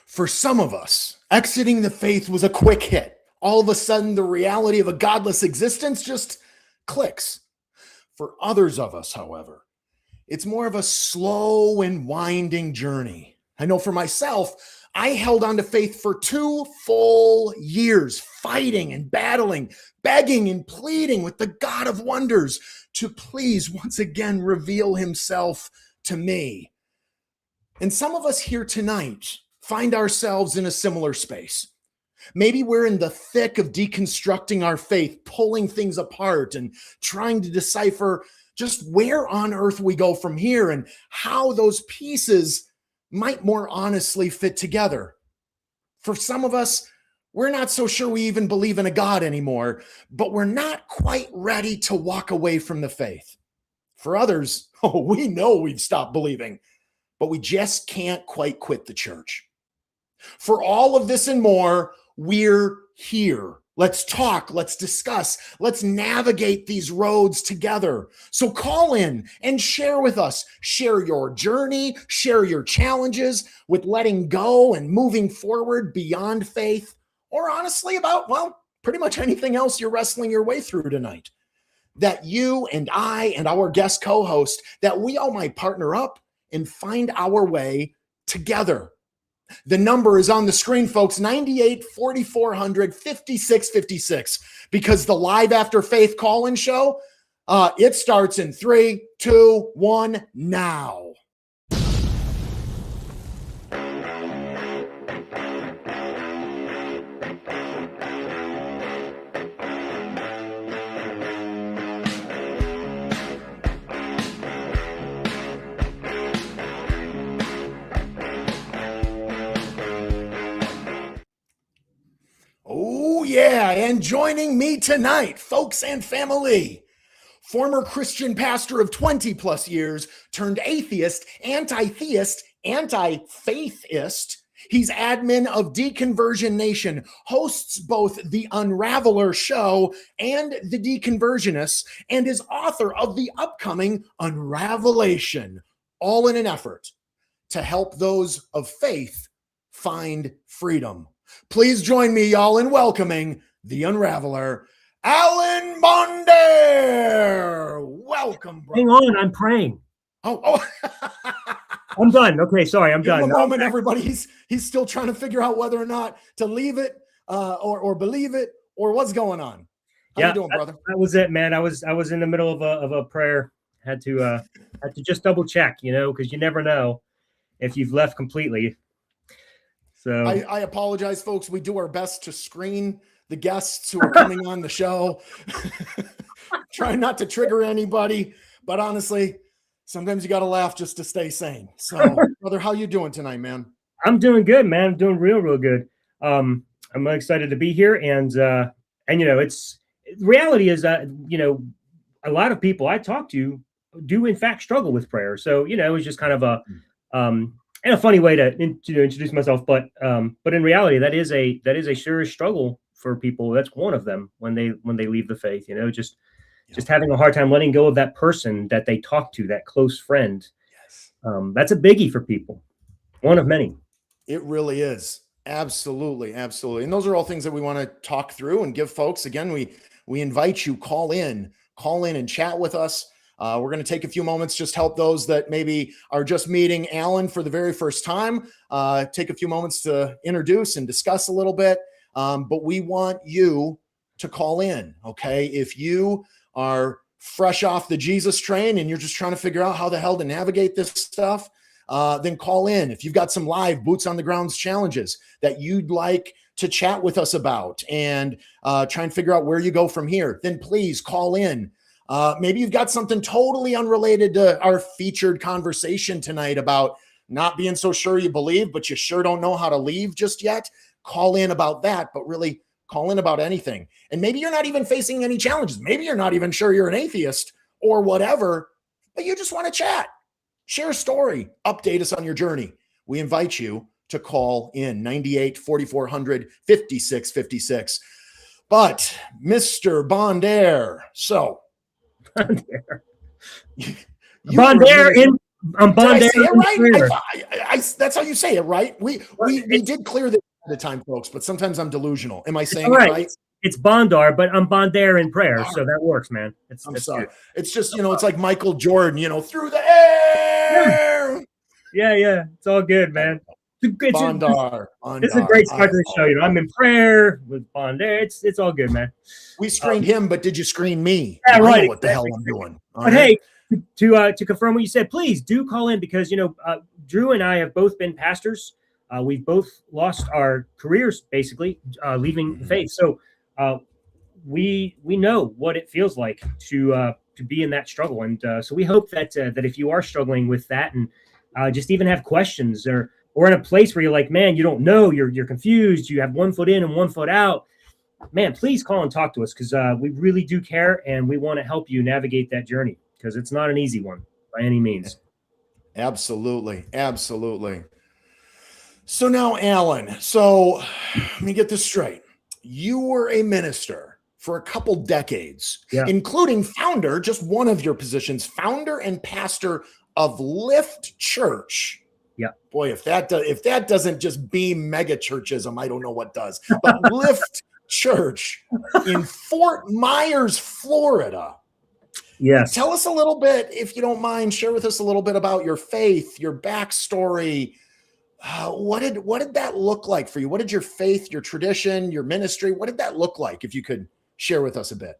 For some of us, exiting the faith was a quick hit. All of a sudden, the reality of a godless existence just clicks. For others of us, however, it's more of a slow and winding journey. I know for myself, I held on to faith for 2 full years, fighting and battling, begging and pleading with the God of wonders to please once again reveal himself to me. And some of us here tonight find ourselves in a similar space. Maybe we're in the thick of deconstructing our faith, pulling things apart and trying to decipher just where on earth we go from here and how those pieces might more honestly fit together. For some of us, we're not so sure we even believe in a God anymore, but we're not quite ready to walk away from the faith. For others, we know we've stopped believing, but we just can't quite quit the church. For all of this and more, we're here. Let's talk, let's discuss, let's navigate these roads together. So call in and share with us. Share your journey, share your challenges with letting go and moving forward beyond faith, or honestly about, well, pretty much anything else you're wrestling your way through tonight. That you and I and our guest co-host, that we all might partner up and find our way together. The number is on the screen, folks, 98 4400 5656, because the Live After Faith call-in show, it starts in 3, 2, 1, now. Oh, yeah, and joining me tonight, folks and family, former Christian pastor of 20 plus years, turned atheist, anti-theist, anti-faithist. He's admin of Deconversion Nation, hosts both the Unraveler show and the Deconversionists, and is author of the upcoming Unravelation, all in an effort to help those of faith find freedom. Please join me, y'all, in welcoming the Unraveler, Alan Bondar. Welcome, bro. Hang on, I'm praying. Oh. I'm done. Okay, sorry, I'm done. In a moment, everybody, he's still trying to figure out whether or not to leave it or believe it or what's going on. How you doing, brother? That was it, man. I was in the middle of a prayer. Had to just double check, because you never know if you've left completely. So I apologize, folks. We do our best to screen the guests who are coming on the show. Trying not to trigger anybody, but honestly, sometimes you got to laugh just to stay sane. So, brother, how you doing tonight, man? I'm doing good, man. I'm doing real good. I'm excited to be here, and it's reality is that a lot of people I talk to do in fact struggle with prayer. So it's just kind of and a funny way to introduce myself, but in reality, that is a serious struggle for people. That's one of them when they leave the faith. Just having a hard time letting go of that person that they talk to, that close friend. Yes, that's a biggie for people. One of many. It really is. Absolutely, and those are all things that we want to talk through and give folks. Again, we invite you call in and chat with us. We're going to take a few moments, just help those that maybe are just meeting Alan for the very first time. Take a few moments to introduce and discuss a little bit. But we want you to call in, okay? If you are fresh off the Jesus train and you're just trying to figure out how the hell to navigate this stuff, then call in. If you've got some live boots on the grounds challenges that you'd like to chat with us about and try and figure out where you go from here, then please call in. Maybe you've got something totally unrelated to our featured conversation tonight about not being so sure you believe, but you sure don't know how to leave just yet. Call in about that, but really call in about anything. And maybe you're not even facing any challenges. Maybe you're not even sure you're an atheist or whatever, but you just want to chat, share a story, update us on your journey. We invite you to call in 98 4400 5656. But Mr. Bondar, so Bondar I'm Did I Bondar say it in right? prayer. That's how you say it, right? We did clear this at the time, folks, but sometimes I'm delusional. Am I saying it right? It's Bondar, but I'm Bondar in prayer, so that works, man. I'm That's sorry. good. It's just, it's like Michael Jordan, through the Yeah, air. yeah. It's all good, man. Bondar. It's a great start to the show. I'm in prayer with Bondar. It's all good, man. We screened him, but did you screen me? Yeah, I know what the hell I'm doing. But hey, to confirm what you said, please do call in because Drew and I have both been pastors. We've both lost our careers, basically, leaving the faith. So we know what it feels like to be in that struggle, and so we hope that that if you are struggling with that and just even have questions or in a place where you're like, man, you don't know, you're confused, you have 1 foot in and 1 foot out, man, please call and talk to us because we really do care and we want to help you navigate that journey because it's not an easy one by any means. Absolutely. So now, Alan, let me get this straight. You were a minister for a couple decades, including founder, just one of your positions, founder and pastor of Lift Church. Yeah. Boy, if that doesn't just beam mega churchism, I don't know what does. But Lift Church in Fort Myers, Florida. Yes. Tell us a little bit, if you don't mind, share with us a little bit about your faith, your backstory. What did that look like for you? What did your faith, your tradition, your ministry, what did that look like? If you could share with us a bit.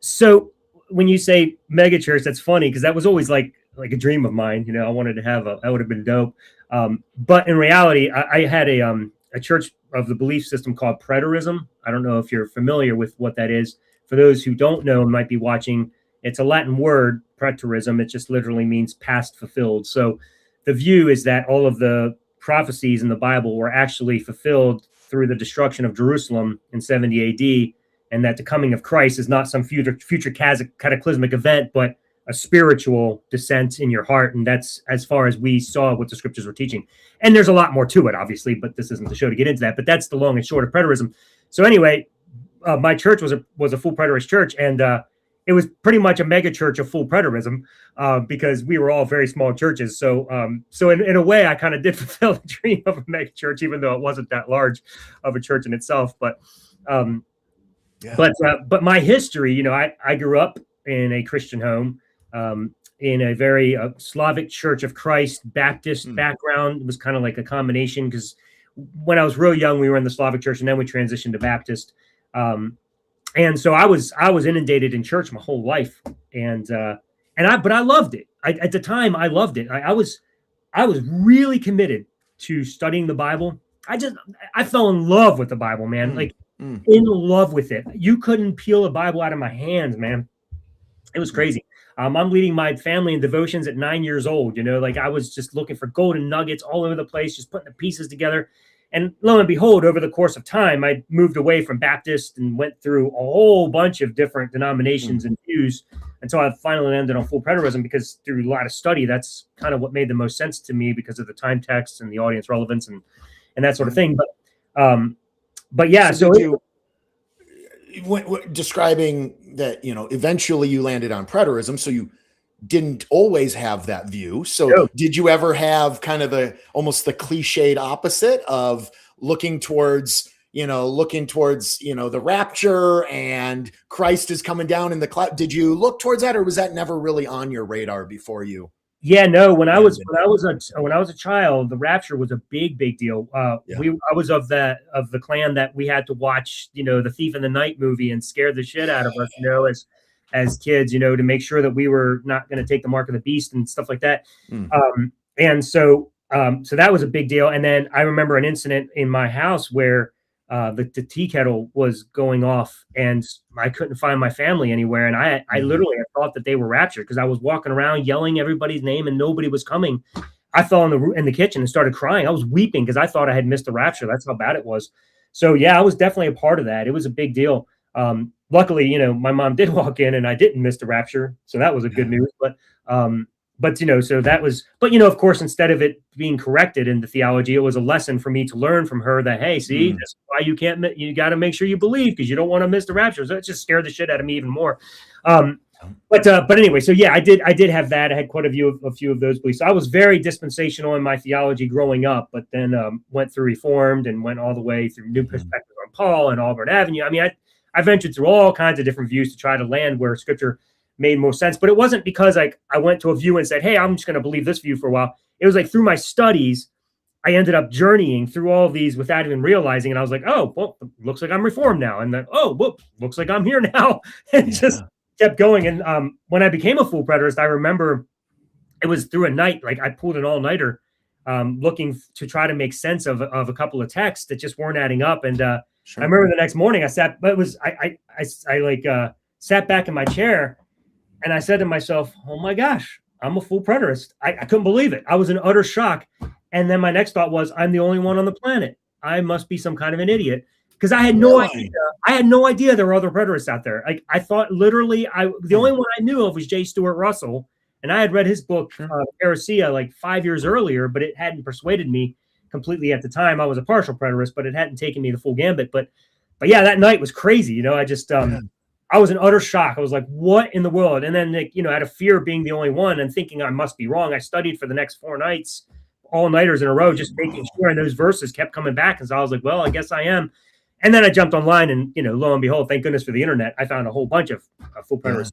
So when you say mega church, that's funny because that was always like a dream of mine. I wanted to have that would have been dope. But in reality, I had a church of the belief system called preterism. I don't know if you're familiar with what that is. For those who don't know and might be watching, it's a Latin word, preterism. It just literally means past fulfilled. So the view is that all of the prophecies in the Bible were actually fulfilled through the destruction of Jerusalem in 70 AD, and that the coming of Christ is not some future cataclysmic event, but a spiritual descent in your heart. And that's as far as we saw what the scriptures were teaching. And there's a lot more to it, obviously, but this isn't the show to get into that. But that's the long and short of preterism. So anyway, my church was a full preterist church, and it was pretty much a mega church of full preterism because we were all very small churches. So in a way, I kind of did fulfill the dream of a mega church, even though it wasn't that large of a church in itself. But my history, I grew up in a Christian home, in a very Slavic Church of Christ Baptist background. It was kind of like a combination because when I was real young, we were in the Slavic Church, and then we transitioned to Baptist. And so I was inundated in church my whole life, but I loved it. At the time, I loved it. I was really committed to studying the Bible. I fell in love with the Bible, man. In love with it. You couldn't peel a Bible out of my hands, man. It was crazy. I'm leading my family in devotions at 9 years old. I was just looking for golden nuggets all over the place, just putting the pieces together. And lo and behold, over the course of time, I moved away from Baptist and went through a whole bunch of different denominations and views until I finally landed on full preterism because through a lot of study, that's kind of what made the most sense to me because of the time text and the audience relevance and that sort of thing. But yeah, so describing that, eventually you landed on preterism, so you didn't always have that view. So did you ever have kind of almost the cliched opposite of looking towards the rapture and Christ is coming down in the cloud? Did you look towards that, or was that never really on your radar before you? Yeah, no. When I was a child, the rapture was a big deal. I was of the clan that we had to watch, the Thief in the Night movie and scare the shit out of us, as kids, to make sure that we were not going to take the mark of the beast and stuff like that. And so that was a big deal. And then I remember an incident in my house where the tea kettle was going off and I couldn't find my family anywhere. And I literally thought that they were raptured because I was walking around yelling everybody's name and nobody was coming. I fell in the kitchen and started crying. I was weeping because I thought I had missed the rapture. That's how bad it was. So yeah, I was definitely a part of that. It was a big deal. Luckily, my mom did walk in and I didn't miss the rapture. So that was a good news. But so that was, of course, instead of it being corrected in the theology, it was a lesson for me to learn from her that, hey, see, that's why you got to make sure you believe because you don't want to miss the rapture. So it just scared the shit out of me even more. But anyway, so yeah, I did have that. I had quite a few of those beliefs. So I was very dispensational in my theology growing up, but then went through Reformed and went all the way through New Perspective on Paul and Auburn Avenue. I mean, I ventured through all kinds of different views to try to land where Scripture made most sense. But it wasn't because I went to a view and said, "Hey, I'm just going to believe this view for a while." It was like through my studies, I ended up journeying through all of these without even realizing. And I was like, "Oh, well, looks like I'm Reformed now," and then, "Oh, well, looks like I'm here now," and just kept going. And when I became a full preterist, I remember it was through a night, like I pulled an all-nighter looking to try to make sense of a couple of texts that just weren't adding up. And I remember the next morning I sat, but it was, I sat back in my chair and I said to myself, "Oh my gosh, I'm a full preterist." I couldn't believe it. I was in utter shock. And then my next thought was, I'm the only one on the planet. I must be some kind of an idiot. Because I had no idea. I had no idea there were other preterists out there. Like I thought, literally, the only one I knew of was J. Stuart Russell, and I had read his book Parousia like 5 years earlier, but it hadn't persuaded me completely at the time. I was a partial preterist, but it hadn't taken me the full gambit. But yeah, that night was crazy. You know, I just I was in utter shock. I was like, "What in the world?" And then out of fear of being the only one and thinking I must be wrong, I studied for the next 4 nights, all-nighters in a row, just making sure. And those verses kept coming back, and so I was like, "Well, I guess I am." And then I jumped online, and lo and behold, thank goodness for the internet, I found a whole bunch of full preterists.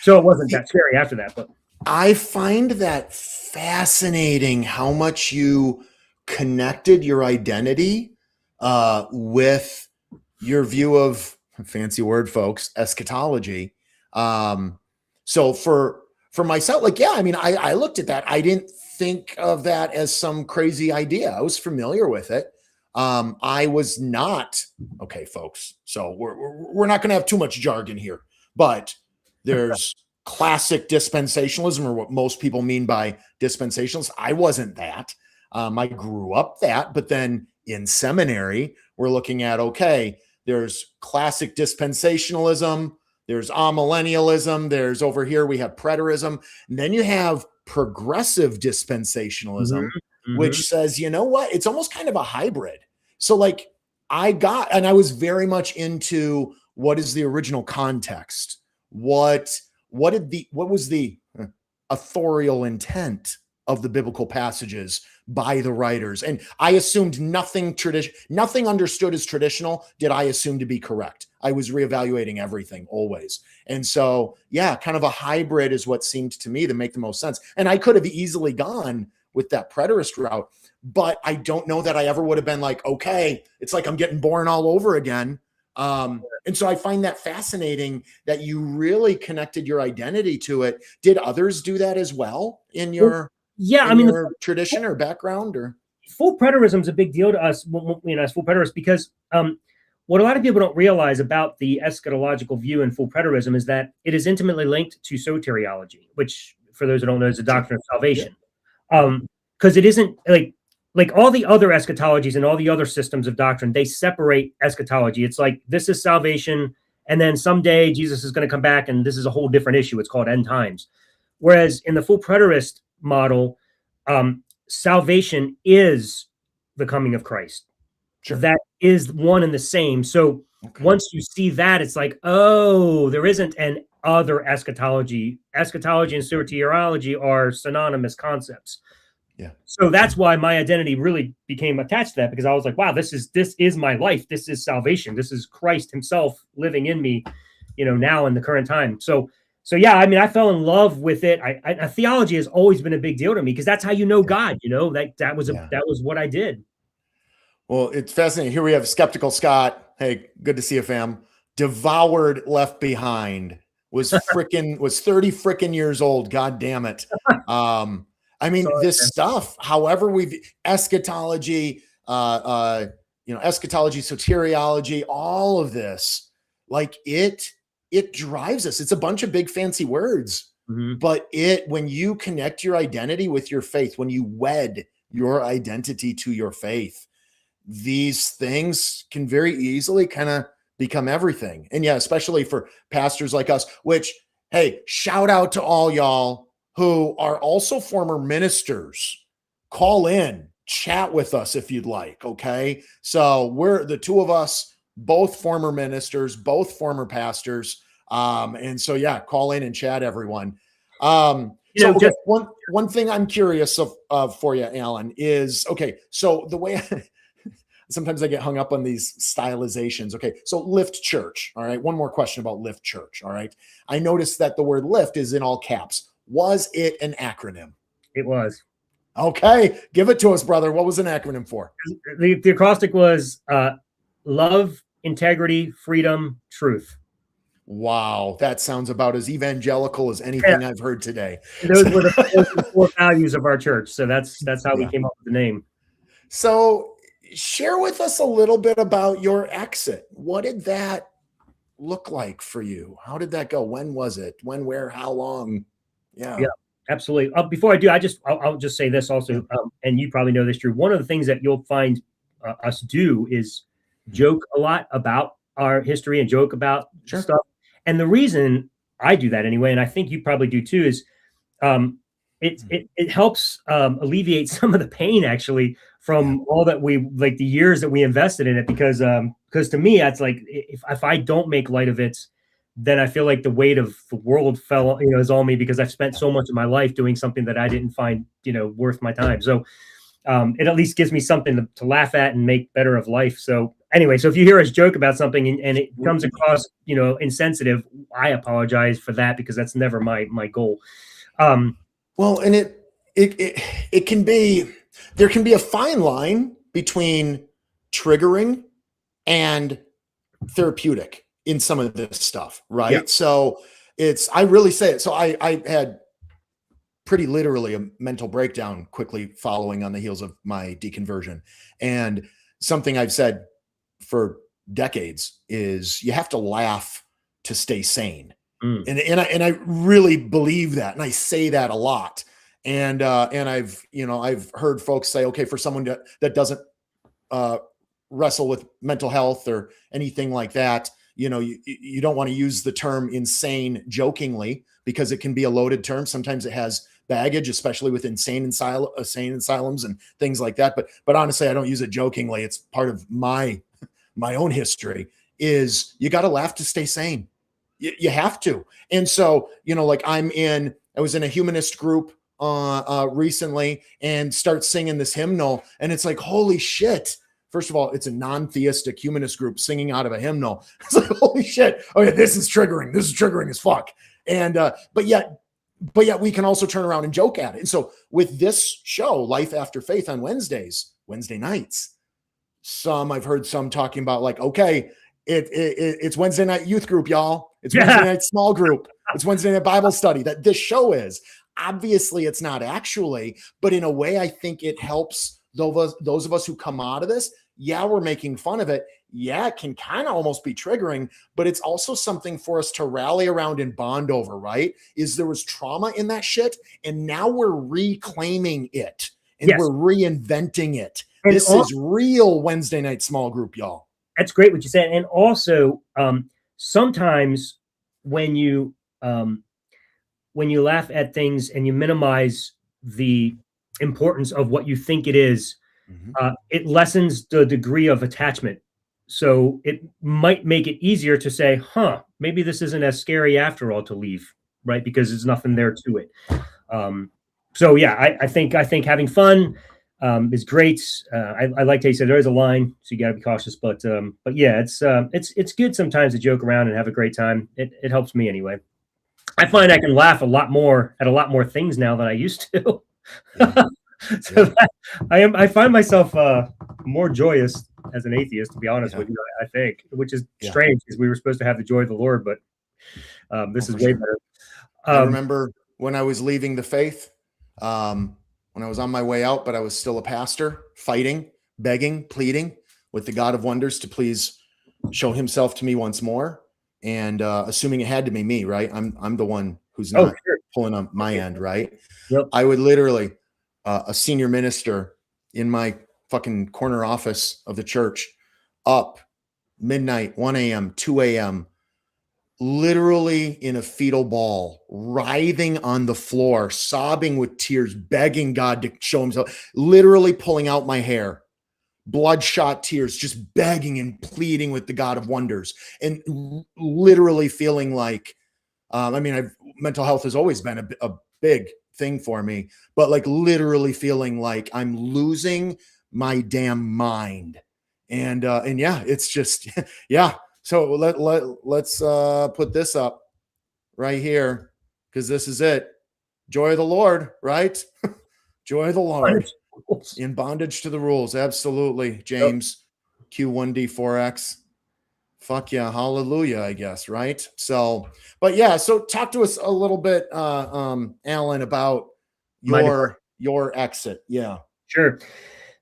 So it wasn't that scary after that. But I find that fascinating how much you connected your identity with your view of, fancy word, folks, eschatology. So for myself, like, yeah, I mean, I looked at that. I didn't think of that as some crazy idea. I was familiar with it. I was not, okay, folks. So we're not going to have too much jargon here, but there's classic dispensationalism, or what most people mean by dispensationalists. I wasn't that. I grew up that, but then in seminary, we're looking at, okay, there's classic dispensationalism, there's amillennialism, there's over here, we have preterism, and then you have progressive dispensationalism, which says, you know what, it's almost kind of a hybrid. So like I was very much into what is the original context? What was the authorial intent of the biblical passages by the writers? And I assumed nothing understood as traditional did I assume to be correct. I was reevaluating everything always. And so, yeah, kind of a hybrid is what seemed to me to make the most sense. And I could have easily gone with that preterist route, but I don't know that I ever would have been like, okay, it's like I'm getting born all over again. And so I find that fascinating that you really connected your identity to it. Did others do that as well in your your tradition or background? Or full preterism is a big deal to us, as full preterists, because what a lot of people don't realize about the eschatological view in full preterism is that it is intimately linked to soteriology, which, for those who don't know, is the doctrine of salvation. Because it isn't like all the other eschatologies and all the other systems of doctrine, they separate eschatology. It's like, this is salvation, and then someday Jesus is going to come back, and this is a whole different issue. It's called end times. Whereas in the full preterist model, salvation is the coming of Christ. Sure. That is one and the same. So once you see that, it's like, oh, there isn't an other eschatology. Eschatology and soteriology are synonymous concepts. Yeah. So that's why my identity really became attached to that, because I was like, wow, this is my life. This is salvation. This is Christ himself living in me, now in the current time. So yeah, I mean, I fell in love with it. Theology has always been a big deal to me, because that's how you know God, that was what I did. Well, it's fascinating. Here we have Skeptical Scott. Hey, good to see you, fam. Devoured Left Behind was 30 freaking years old. God damn it. I mean, this stuff, however eschatology, eschatology, soteriology, all of this, like it drives us. It's a bunch of big fancy words, but when you connect your identity with your faith, when you wed your identity to your faith, these things can very easily kind of become everything. And yeah, especially for pastors like us, which, hey, shout out to all y'all who are also former ministers. Call in, chat with us if you'd like. Okay. So we're the two of us, both former ministers, both former pastors. And so, yeah, call in and chat, everyone. One thing I'm curious of for you, Alan, is, okay, so the way sometimes I get hung up on these stylizations. Okay, so Lift Church. All right, one more question about Lift Church. All right, I noticed that the word lift is in all caps. Was it an acronym? It was. Okay, give it to us, brother. What was an acronym for? The acrostic was love, integrity, freedom, truth. Wow, that sounds about as evangelical as anything I've heard today. Those were the four values of our church. So that's how we came up with the name. So share with us a little bit about your exit. What did that look like for you? How did that go? When was it? When, where, how long? Yeah, absolutely. Before I do, I'll just say this also, and you probably know this, Drew. One of the things that you'll find us do is joke a lot about our history and joke about stuff. And the reason I do that anyway, and I think you probably do too, is it helps alleviate some of the pain actually from all that the years that we invested in it, because to me, it's like, if I don't make light of it, then I feel like the weight of the world is on me, because I've spent so much of my life doing something that I didn't find, worth my time. So it at least gives me something to laugh at and make better of life. So anyway, so if you hear us joke about something and it comes across, insensitive, I apologize for that, because that's never my goal. Well, and it can be, there can be a fine line between triggering and therapeutic in some of this stuff, right? Yeah. So I really say it. So I had pretty literally a mental breakdown quickly following on the heels of my deconversion. And something I've said for decades is you have to laugh to stay sane. And I really believe that. And I say that a lot. And I've heard folks say, okay, for someone that doesn't wrestle with mental health or anything like that, you don't want to use the term insane jokingly, because it can be a loaded term. Sometimes it has baggage, especially with insane asylums and things like that. But honestly, I don't use it jokingly. It's part of my own history. Is you got to laugh to stay sane. You have to. And so, like I was in a humanist group recently and start singing this hymnal, and it's like, holy shit. First of all, it's a non-theistic humanist group singing out of a hymnal. It's like, holy shit. Okay, this is triggering. This is triggering as fuck. And but yet we can also turn around and joke at it. And so with this show, Life After Faith, on Wednesday nights, I've heard some talking about, like, okay, it's Wednesday night youth group, y'all. It's Wednesday night small group. It's Wednesday night Bible study. That this show is. Obviously, it's not actually, but in a way, I think it helps those of us who come out of this. Yeah, we're making fun of it. Yeah, it can kind of almost be triggering, but it's also something for us to rally around and bond over, right? There was trauma in that shit, and now we're reclaiming it, and we're reinventing it. And this is real Wednesday night small group, y'all. That's great what you said. And also, sometimes when you laugh at things and you minimize the importance of what you think it is, it lessens the degree of attachment. So it might make it easier to say, maybe this isn't as scary after all to leave, right? Because there's nothing there to it. So yeah, I think having fun is great. I like how you said there is a line, so you got to be cautious. But yeah, it's good sometimes to joke around and have a great time. It helps me anyway. I find I can laugh a lot more at a lot more things now than I used to. I find myself more joyous as an atheist, to be honest with you. I think, which is strange, because we were supposed to have the joy of the Lord, but this is way better. I remember when I was leaving the faith, when I was on my way out, but I was still a pastor, fighting, begging, pleading with the God of wonders to please show himself to me once more. And assuming it had to be me, right? I'm the one who's not pulling on my end, right? Yep. I would literally, a senior minister in my fucking corner office of the church, up midnight, 1 a.m., 2 a.m., literally in a fetal ball, writhing on the floor, sobbing with tears, begging God to show himself, literally pulling out my hair, bloodshot tears, just begging and pleading with the God of wonders, and literally feeling like, mental health has always been a big thing for me, but like literally feeling like I'm losing my damn mind. And yeah, it's just, yeah. So let's put this up right here, because this is it. Joy of the Lord, right? Joy of the Lord. In bondage to the rules. Absolutely. James, Q1D4X. Fuck yeah. Hallelujah, I guess. Right. So, but yeah. So talk to us a little bit, Alan, about your exit. Yeah. Sure.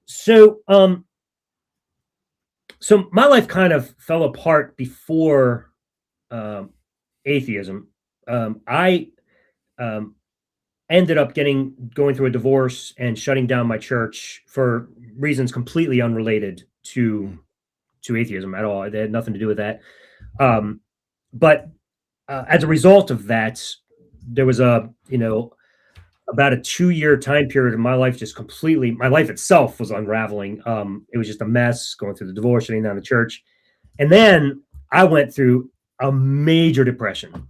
So, so my life kind of fell apart before atheism. I ended up going through a divorce and shutting down my church for reasons completely unrelated to atheism at all. They had nothing to do with that. But as a result of that, there was about a 2-year time period of my life, just completely, my life itself was unraveling. It was just a mess, going through the divorce, shutting down the church. And then I went through a major depression.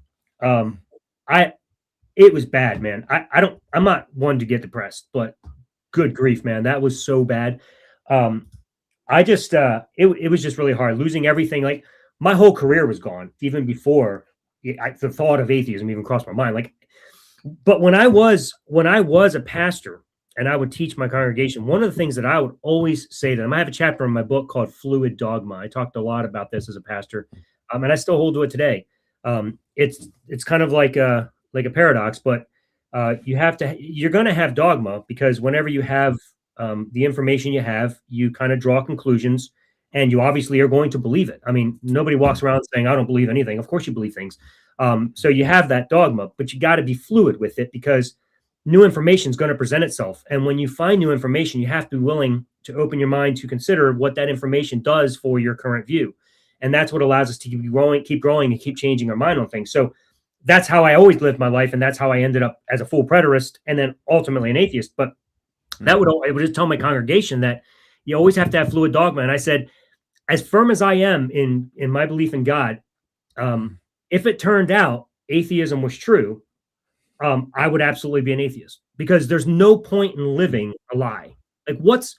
It was bad, man. I'm not one to get depressed, but good grief, man. That was so bad. It was just really hard, losing everything. Like, my whole career was gone even before the thought of atheism even crossed my mind. Like, but when I was a pastor and I would teach my congregation, one of the things that I would always say to them, I have a chapter in my book called Fluid Dogma. I talked a lot about this as a pastor, and I still hold to it today. It's kind of like a paradox, but you're going to have dogma, because whenever you have the information you have, you kind of draw conclusions, and you obviously are going to believe it. I mean, nobody walks around saying, I don't believe anything. Of course you believe things. So you have that dogma, but you got to be fluid with it, because new information is going to present itself. And when you find new information, you have to be willing to open your mind to consider what that information does for your current view. And that's what allows us to keep growing and keep changing our mind on things. So that's how I always lived my life. And that's how I ended up as a full preterist and then ultimately an atheist. But I would just tell my congregation that you always have to have fluid dogma. And I said, as firm as I am in my belief in God, if it turned out atheism was true, I would absolutely be an atheist, because there's no point in living a lie. Like, what's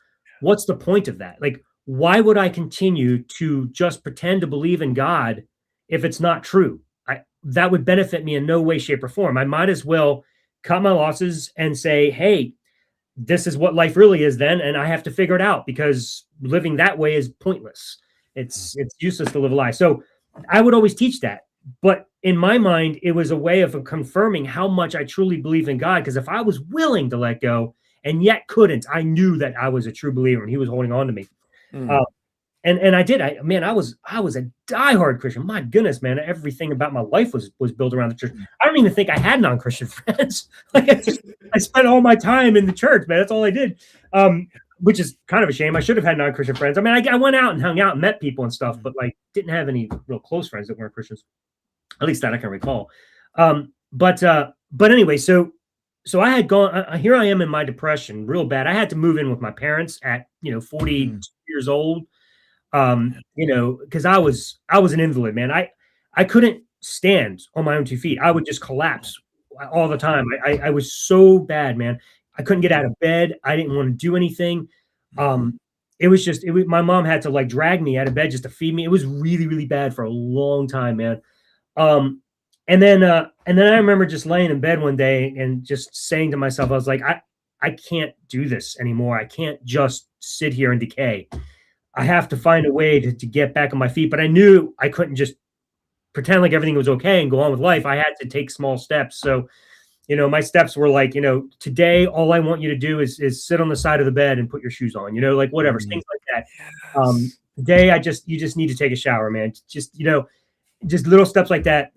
the point of that? Like, why would I continue to just pretend to believe in God if it's not true? That would benefit me in no way, shape, or form. I might as well cut my losses and say, hey, this is what life really is then, and I have to figure it out, because living that way is pointless. It's useless to live a lie. So I would always teach that. But in my mind, it was a way of confirming how much I truly believe in God, because if I was willing to let go and yet couldn't, I knew that I was a true believer and he was holding on to me. And I did. I was a diehard Christian. My goodness, man, everything about my life was built around the church. I don't even think I had non-Christian friends. Like, I spent all my time in the church, man. That's all I did. Which is kind of a shame. I should have had non-Christian friends. I mean, I went out and hung out and met people and stuff, but like didn't have any real close friends that weren't Christians. At least that I can recall. But anyway, so I had gone, here I am in my depression real bad. I had to move in with my parents at, 42 years old. Cause I was an invalid, man. I couldn't stand on my own 2 feet. I would just collapse all the time. I was so bad, man. I couldn't get out of bed. I didn't want to do anything. My mom had to like drag me out of bed just to feed me. It was really, really bad for a long time, man. And then I remember just laying in bed one day and just saying to myself, I was like, I can't do this anymore. I can't just sit here and decay. I have to find a way to get back on my feet. But I knew I couldn't just pretend like everything was okay and go on with life. I had to take small steps. So, my steps were like, today, all I want you to do is sit on the side of the bed and put your shoes on, like whatever, things like that. Yes. Today, you just need to take a shower, man. Just little steps like that.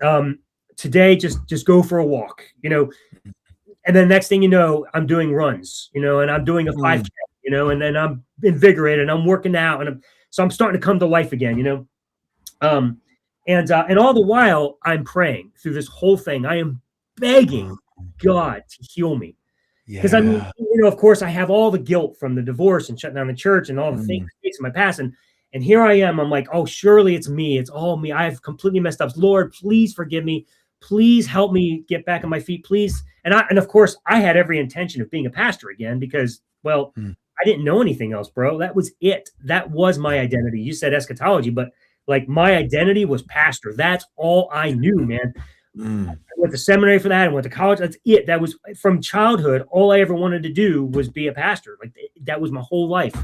Today, just go for a walk, and then next thing you know, I'm doing runs, and I'm doing a 5K, and then I'm invigorated and I'm working out, so I'm starting to come to life again, and all the while I'm praying through this whole thing. I am begging God to heal me. Because I mean, of course, I have all the guilt from the divorce and shutting down the church and all the things in my past, and here I am. I'm like, oh, surely it's me. It's all me. I've completely messed up. Lord, please forgive me. Please help me get back on my feet, please. And of course, I had every intention of being a pastor again because, well, I didn't know anything else, bro. That was it. That was my identity. You said eschatology, but like my identity was pastor. That's all I knew, man. I went to seminary for that. I went to college. That's it. That was from childhood. All I ever wanted to do was be a pastor. Like that was my whole life.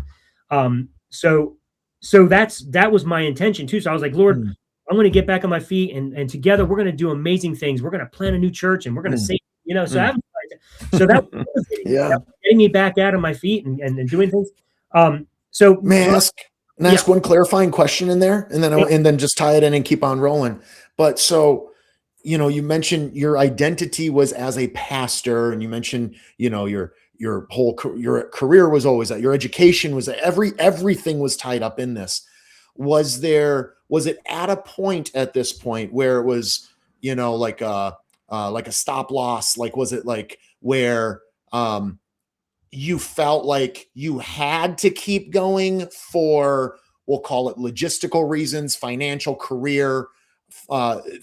So that was my intention too. So I was like, Lord, I'm going to get back on my feet and together we're going to do amazing things. We're going to plant a new church and we're going to save, so that was getting me back out on my feet and doing things. May I ask one clarifying question in there and then just tie it in and keep on rolling. But so, you mentioned your identity was as a pastor, and you mentioned, your career was always that, your education was that, everything was tied up in this. Was it at a point at this point where it was, like a stop loss? Like, was it like where, you felt like you had to keep going for, we'll call it logistical reasons, financial, career,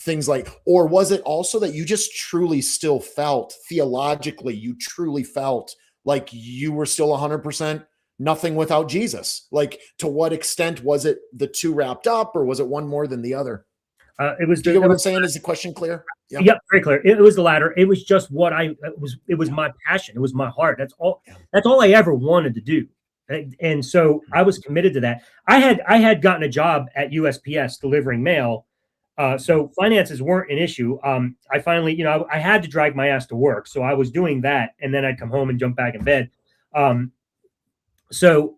things like, or was it also that you just truly still felt theologically, you truly felt like you were still 100% nothing without Jesus? Like, to what extent was it the two wrapped up, or was it one more than the other? It was. Do you get what I'm saying? Is the question clear? Yeah. Yep, very clear. It was the latter. It was just it was my passion. It was my heart. That's all I ever wanted to do. And so I was committed to that. I had gotten a job at USPS delivering mail. So finances weren't an issue. I finally, I had to drag my ass to work. So I was doing that, and then I'd come home and jump back in bed. So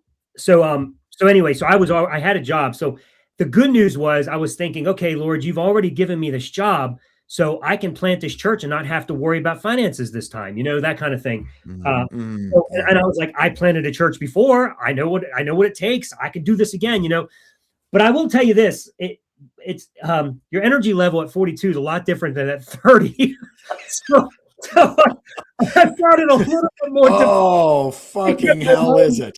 anyway, I had a job. So the good news was I was thinking, okay, Lord, you've already given me this job, so I can plant this church and not have to worry about finances this time, that kind of thing. And I was like, I planted a church before. I know what it takes. I can do this again, But I will tell you this, it's your energy level at 42 is a lot different than at 30. so I found it a little bit more difficult. Oh, fucking hell is it?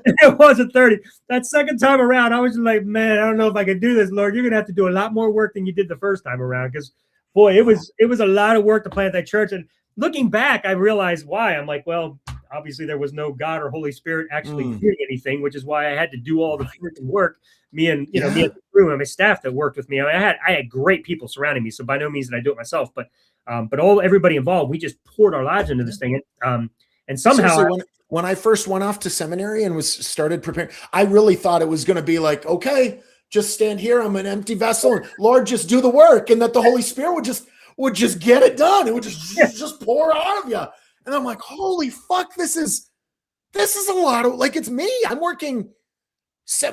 It was at 30. That second time around, I was just like, man, I don't know if I can do this, Lord. You're going to have to do a lot more work than you did the first time around. Because, boy, it was a lot of work to plant that church. And looking back, I realized why. I'm like, well, obviously there was no God or Holy Spirit actually doing anything, which is why I had to do all the freaking work. Me and the crew and my staff that worked with me. I mean, I had great people surrounding me. So by no means did I do it myself, but everybody involved, we just poured our lives into this thing. And somehow when I first went off to seminary and started preparing, I really thought it was going to be like, okay, just stand here. I'm an empty vessel, and Lord, just do the work, and that the Holy Spirit would just get it done. It would just pour out of you. And I'm like, holy fuck, this is a lot of, like, it's me. I'm working.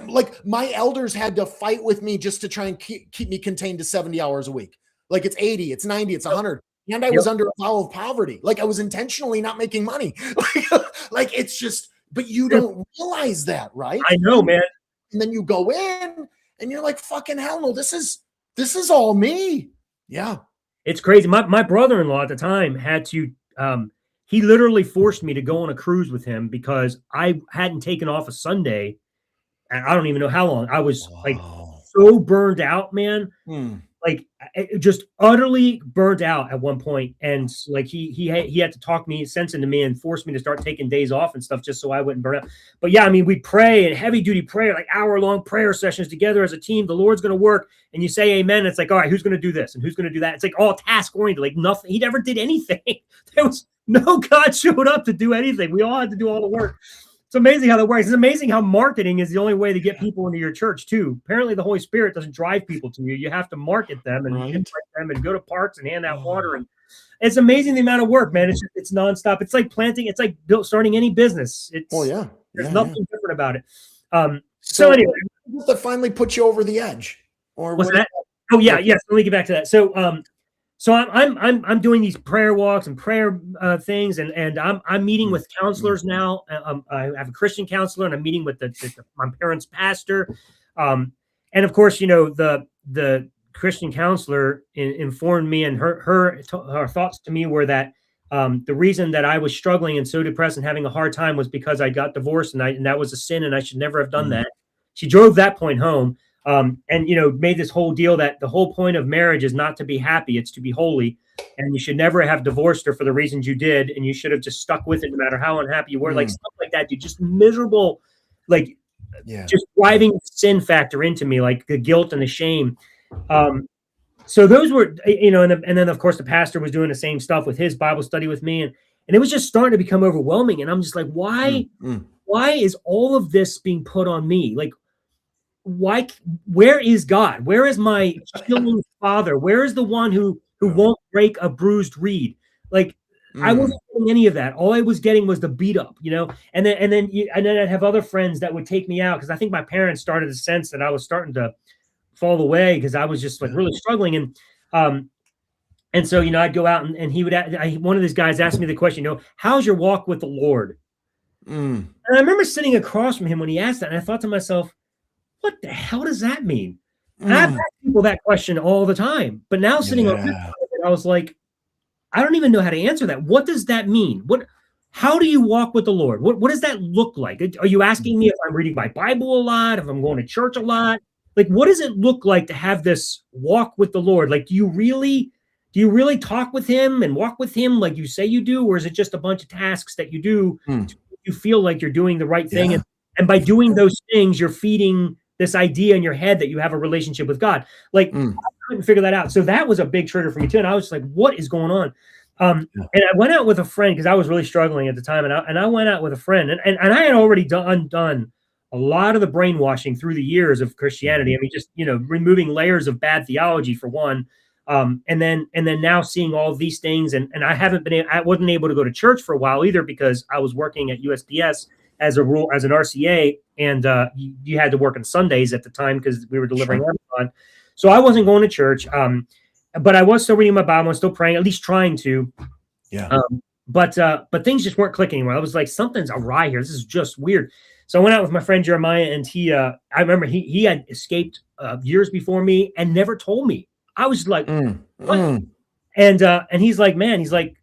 Like, my elders had to fight with me just to try and keep me contained to 70 hours a week. Like, it's 80, it's 90, it's 100. And I was under a vow of poverty. Like, I was intentionally not making money. Like, it's just, but you don't realize that, right? I know, man. And then you go in and you're like, fucking hell no, this is all me. Yeah. It's crazy. My brother-in-law at the time had to, he literally forced me to go on a cruise with him because I hadn't taken off a Sunday. And I don't even know how long. I was like so burned out, man. Like, just utterly burnt out at one point. And like he had to talk me sense into me and force me to start taking days off and stuff just so I wouldn't burn out. But yeah, I mean, we pray and heavy duty prayer, like hour-long prayer sessions together as a team. The Lord's going to work, and you say amen. It's like, all right, who's going to do this and who's going to do that? It's like all task oriented, like nothing. He never did anything. There was no God showed up to do anything. We all had to do all the work. It's amazing how that works. It's amazing how marketing is the only way to get people into your church too. Apparently the Holy Spirit doesn't drive people to you. You have to market them and invite them and go to parks and hand out water. And it's amazing the amount of work, man. It's nonstop. It's like planting. It's like starting any business. There's nothing different about it. So anyway, that finally put you over the edge. Or what's that? Oh yeah, yes. Let me get back to that. So I'm doing these prayer walks and prayer things, and I'm meeting with counselors now. I have a Christian counselor, and I'm meeting with my parents' pastor, and of course, the Christian counselor informed me, and her thoughts to me were that The reason that I was struggling and so depressed and having a hard time was because I got divorced, and that was a sin, and I should never have done that. She drove that point home, and made this whole deal that the whole point of marriage is not to be happy, it's to be holy, and you should never have divorced her for the reasons you did, and you should have just stuck with it no matter how unhappy you were, like stuff like that, dude. Just miserable, like just driving the sin factor into me, like the guilt and the shame. So those were, and then of course the pastor was doing the same stuff with his Bible study with me, and it was just starting to become overwhelming. And I'm just like, why is all of this being put on me? Like, why? Where is God? Where is my healing Father? Where is the one who won't break a bruised reed? Like, I wasn't getting any of that. All I was getting was the beat up, And then I'd have other friends that would take me out, because I think my parents started to sense that I was starting to fall away, because I was just like really struggling. And so, I'd go out and he would, one of these guys asked me the question, how's your walk with the Lord? And I remember sitting across from him when he asked that, and I thought to myself, what the hell does that mean? And I've asked people that question all the time, but now sitting on this side, I was like, I don't even know how to answer that. What does that mean? How do you walk with the Lord? What does that look like? Are you asking me if I'm reading my Bible a lot, if I'm going to church a lot? Like, what does it look like to have this walk with the Lord? Like, do you really talk with him and walk with him like you say you do? Or is it just a bunch of tasks that you do to make you feel like you're doing the right thing? And by doing those things, you're feeding this idea in your head that you have a relationship with God. Like, I couldn't figure that out. So that was a big trigger for me too. And I was like, what is going on? And I went out with a friend, because I was really struggling at the time. And I went out with a friend, and I had already done a lot of the brainwashing through the years of Christianity. I mean, just, removing layers of bad theology for one. And then now seeing all these things, and I wasn't able to go to church for a while either, because I was working at USPS as an RCA, and you had to work on Sundays at the time because we were delivering Amazon. So I wasn't going to church, but I was still reading my Bible and still praying, at least trying to. But things just weren't clicking anymore. I was like, something's awry here. This is just weird. So I went out with my friend Jeremiah, and I remember he had escaped years before me and never told me. I was like, what? And he's like, man, he's like,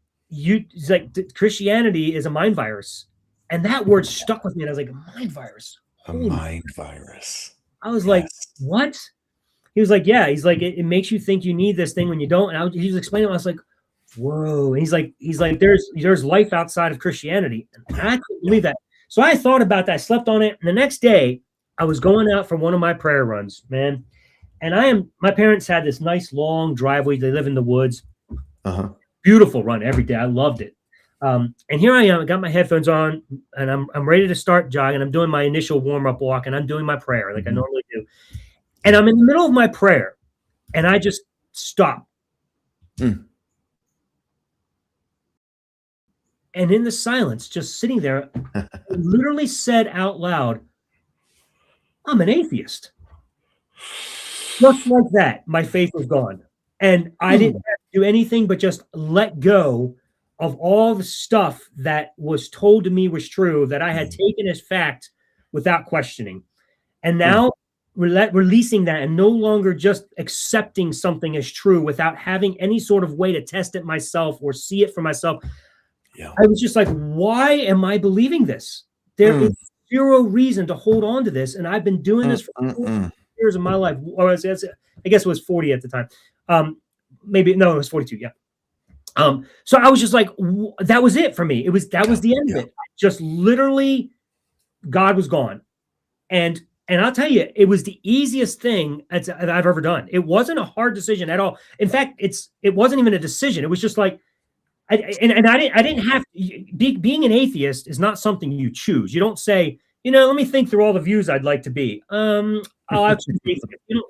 Christianity is a mind virus. And that word stuck with me. And I was like, a mind virus. Holy. A mind virus. I was like, what? He was like, yeah. He's like, it makes you think you need this thing when you don't. And he was explaining it. I was like, whoa. And he's like, there's life outside of Christianity. And I couldn't believe that. So I thought about that, slept on it. And the next day I was going out for one of my prayer runs, man. And my parents had this nice long driveway. They live in the woods. Beautiful run every day. I loved it. And here I am. I got my headphones on, and I'm ready to start jogging. I'm doing my initial warm-up walk, and I'm doing my prayer like I normally do. And I'm in the middle of my prayer, and I just stop. And in the silence, just sitting there, I literally said out loud, I'm an atheist. Just like that, my faith was gone. And I didn't have to do anything but just let go of all the stuff that was told to me was true, that I had taken as fact without questioning. And now releasing that, and no longer just accepting something as true without having any sort of way to test it myself or see it for myself. I was just like, why am I believing this? There is zero reason to hold on to this. And I've been doing this for 40 years of my life. Or I guess it was 40 at the time. Maybe, no, it was 42. Yeah. So I was just like, that was it for me. That was the end of it. Just literally, God was gone. And I'll tell you, it was the easiest thing that I've ever done. It wasn't a hard decision at all. In fact, it wasn't even a decision. It was just like, I didn't have to, being an atheist is not something you choose. You don't say, let me think through all the views I'd like to be. I'll actually be atheist.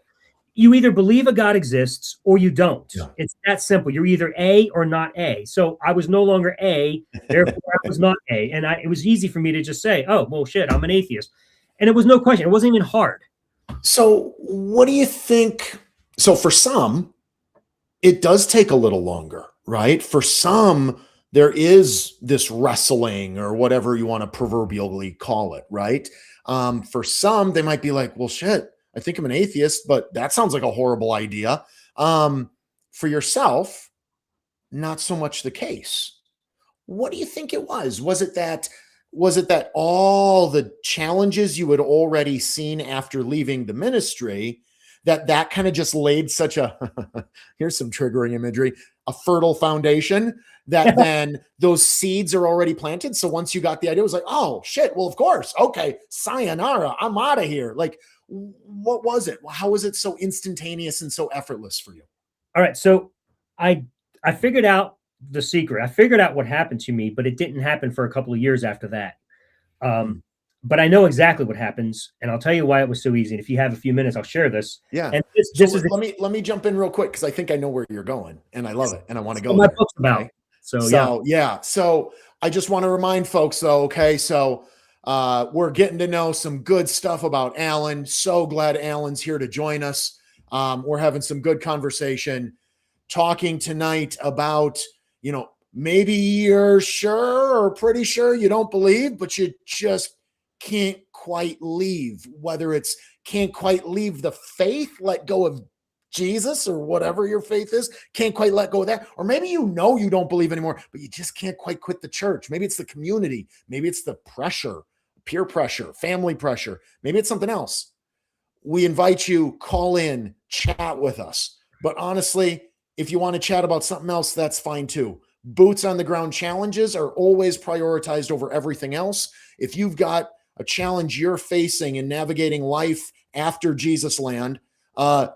You either believe a God exists or you don't. It's that simple. You're either A or not A. So I was no longer A, therefore I was not A. And it was easy for me to just say, oh, well, shit, I'm an atheist. And it was no question. It wasn't even hard. So what do you think? So for some, it does take a little longer, right? For some, there is this wrestling or whatever you want to proverbially call it, right? For some, they might be like, well, shit, I think I'm an atheist, but that sounds like a horrible idea. For yourself, not so much the case. What do you think it was? Was it that all the challenges you had already seen after leaving the ministry, that kind of just laid such a here's some triggering imagery, a fertile foundation that then those seeds are already planted? So once you got the idea, it was like, oh shit, well, of course, okay, sayonara, I'm out of here. Like, what was it? How was it so instantaneous and so effortless for you? All right, so I figured out the secret. I figured out what happened to me, but it didn't happen for a couple of years after that. But I know exactly what happens, and I'll tell you why it was so easy. And if you have a few minutes, I'll share this. Yeah. And this is let me jump in real quick, because I think I know where you're going, and I love it, and I want to go my there. book's about. Okay? So yeah. So I just want to remind folks, though. Okay, so we're getting to know some good stuff about Alan. So glad Alan's here to join us. We're having some good conversation, talking tonight about, maybe you're sure or pretty sure you don't believe, but you just can't quite leave, whether it's can't quite leave the faith, let go of Jesus or whatever your faith is, can't quite let go of that. Or maybe you don't believe anymore, but you just can't quite quit the church. Maybe it's the community. Maybe it's the pressure, peer pressure, family pressure. Maybe it's something else. We invite you, call in, chat with us. But honestly, if you want to chat about something else, that's fine too. Boots on the ground challenges are always prioritized over everything else. If you've got a challenge you're facing in navigating life after Jesus land,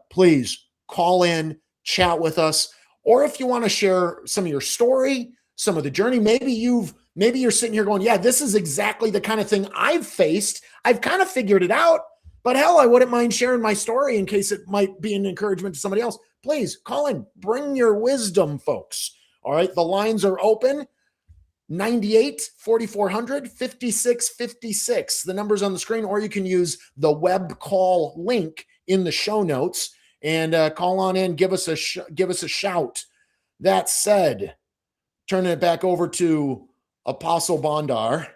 please call in, chat with us. Or if you want to share some of your story, some of the journey, maybe you're sitting here going, yeah, this is exactly the kind of thing I've faced. I've kind of figured it out, but hell, I wouldn't mind sharing my story in case it might be an encouragement to somebody else. Please call in, bring your wisdom, folks. All right. The lines are open. 98 4400 56 56. The number's on the screen, or you can use the web call link in the show notes and call on in. Give us a shout. That said, turning it back over to Apostle Bondar.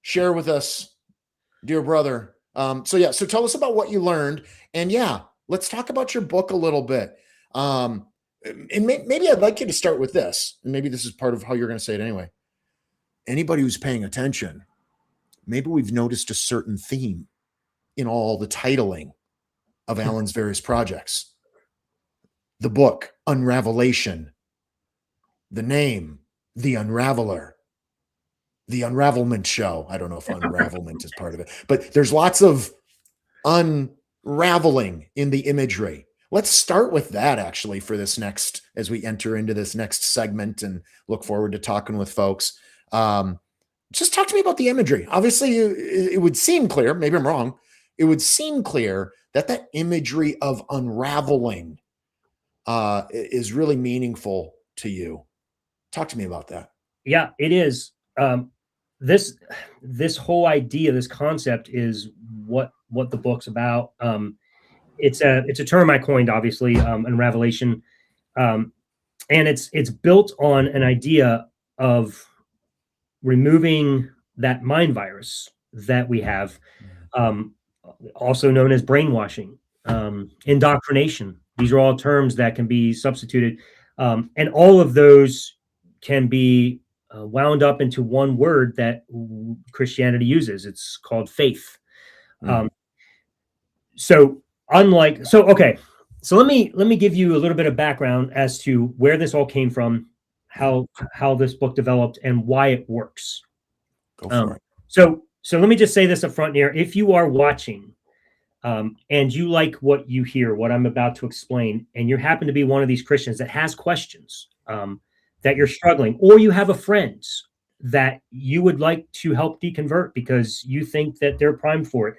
Share with us, dear brother. So tell us about what you learned, and let's talk about your book a little bit. And maybe I'd like you to start with this, and maybe this is part of how you're going to say it anyway. Anybody who's paying attention, maybe we've noticed a certain theme in all the titling of Alan's various projects. The book, Unravelation. The name, The Unraveler. The Unravelment Show. I don't know if unravelment is part of it, but there's lots of unraveling in the imagery. Let's start with that, actually, for this next, as we enter into this next segment and look forward to talking with folks. Just talk to me about the imagery. Obviously, it would seem clear, maybe I'm wrong, it would seem clear that imagery of unraveling is really meaningful to you. Talk to me about that. Yeah, it is. This whole idea, this concept is what the book's about. It's a term I coined, obviously, unravelation, and it's built on an idea of removing that mind virus that we have, also known as brainwashing, indoctrination. These are all terms that can be substituted, and all of those can be wound up into one word that Christianity uses. It's called faith. So let me give you a little bit of background as to where this all came from, how this book developed, and why it works. Go for it. So let me just say this up front here. If you are watching and you like what you hear, what I'm about to explain, and you happen to be one of these Christians that has questions, that you're struggling, or you have a friend that you would like to help deconvert because you think that they're primed for it.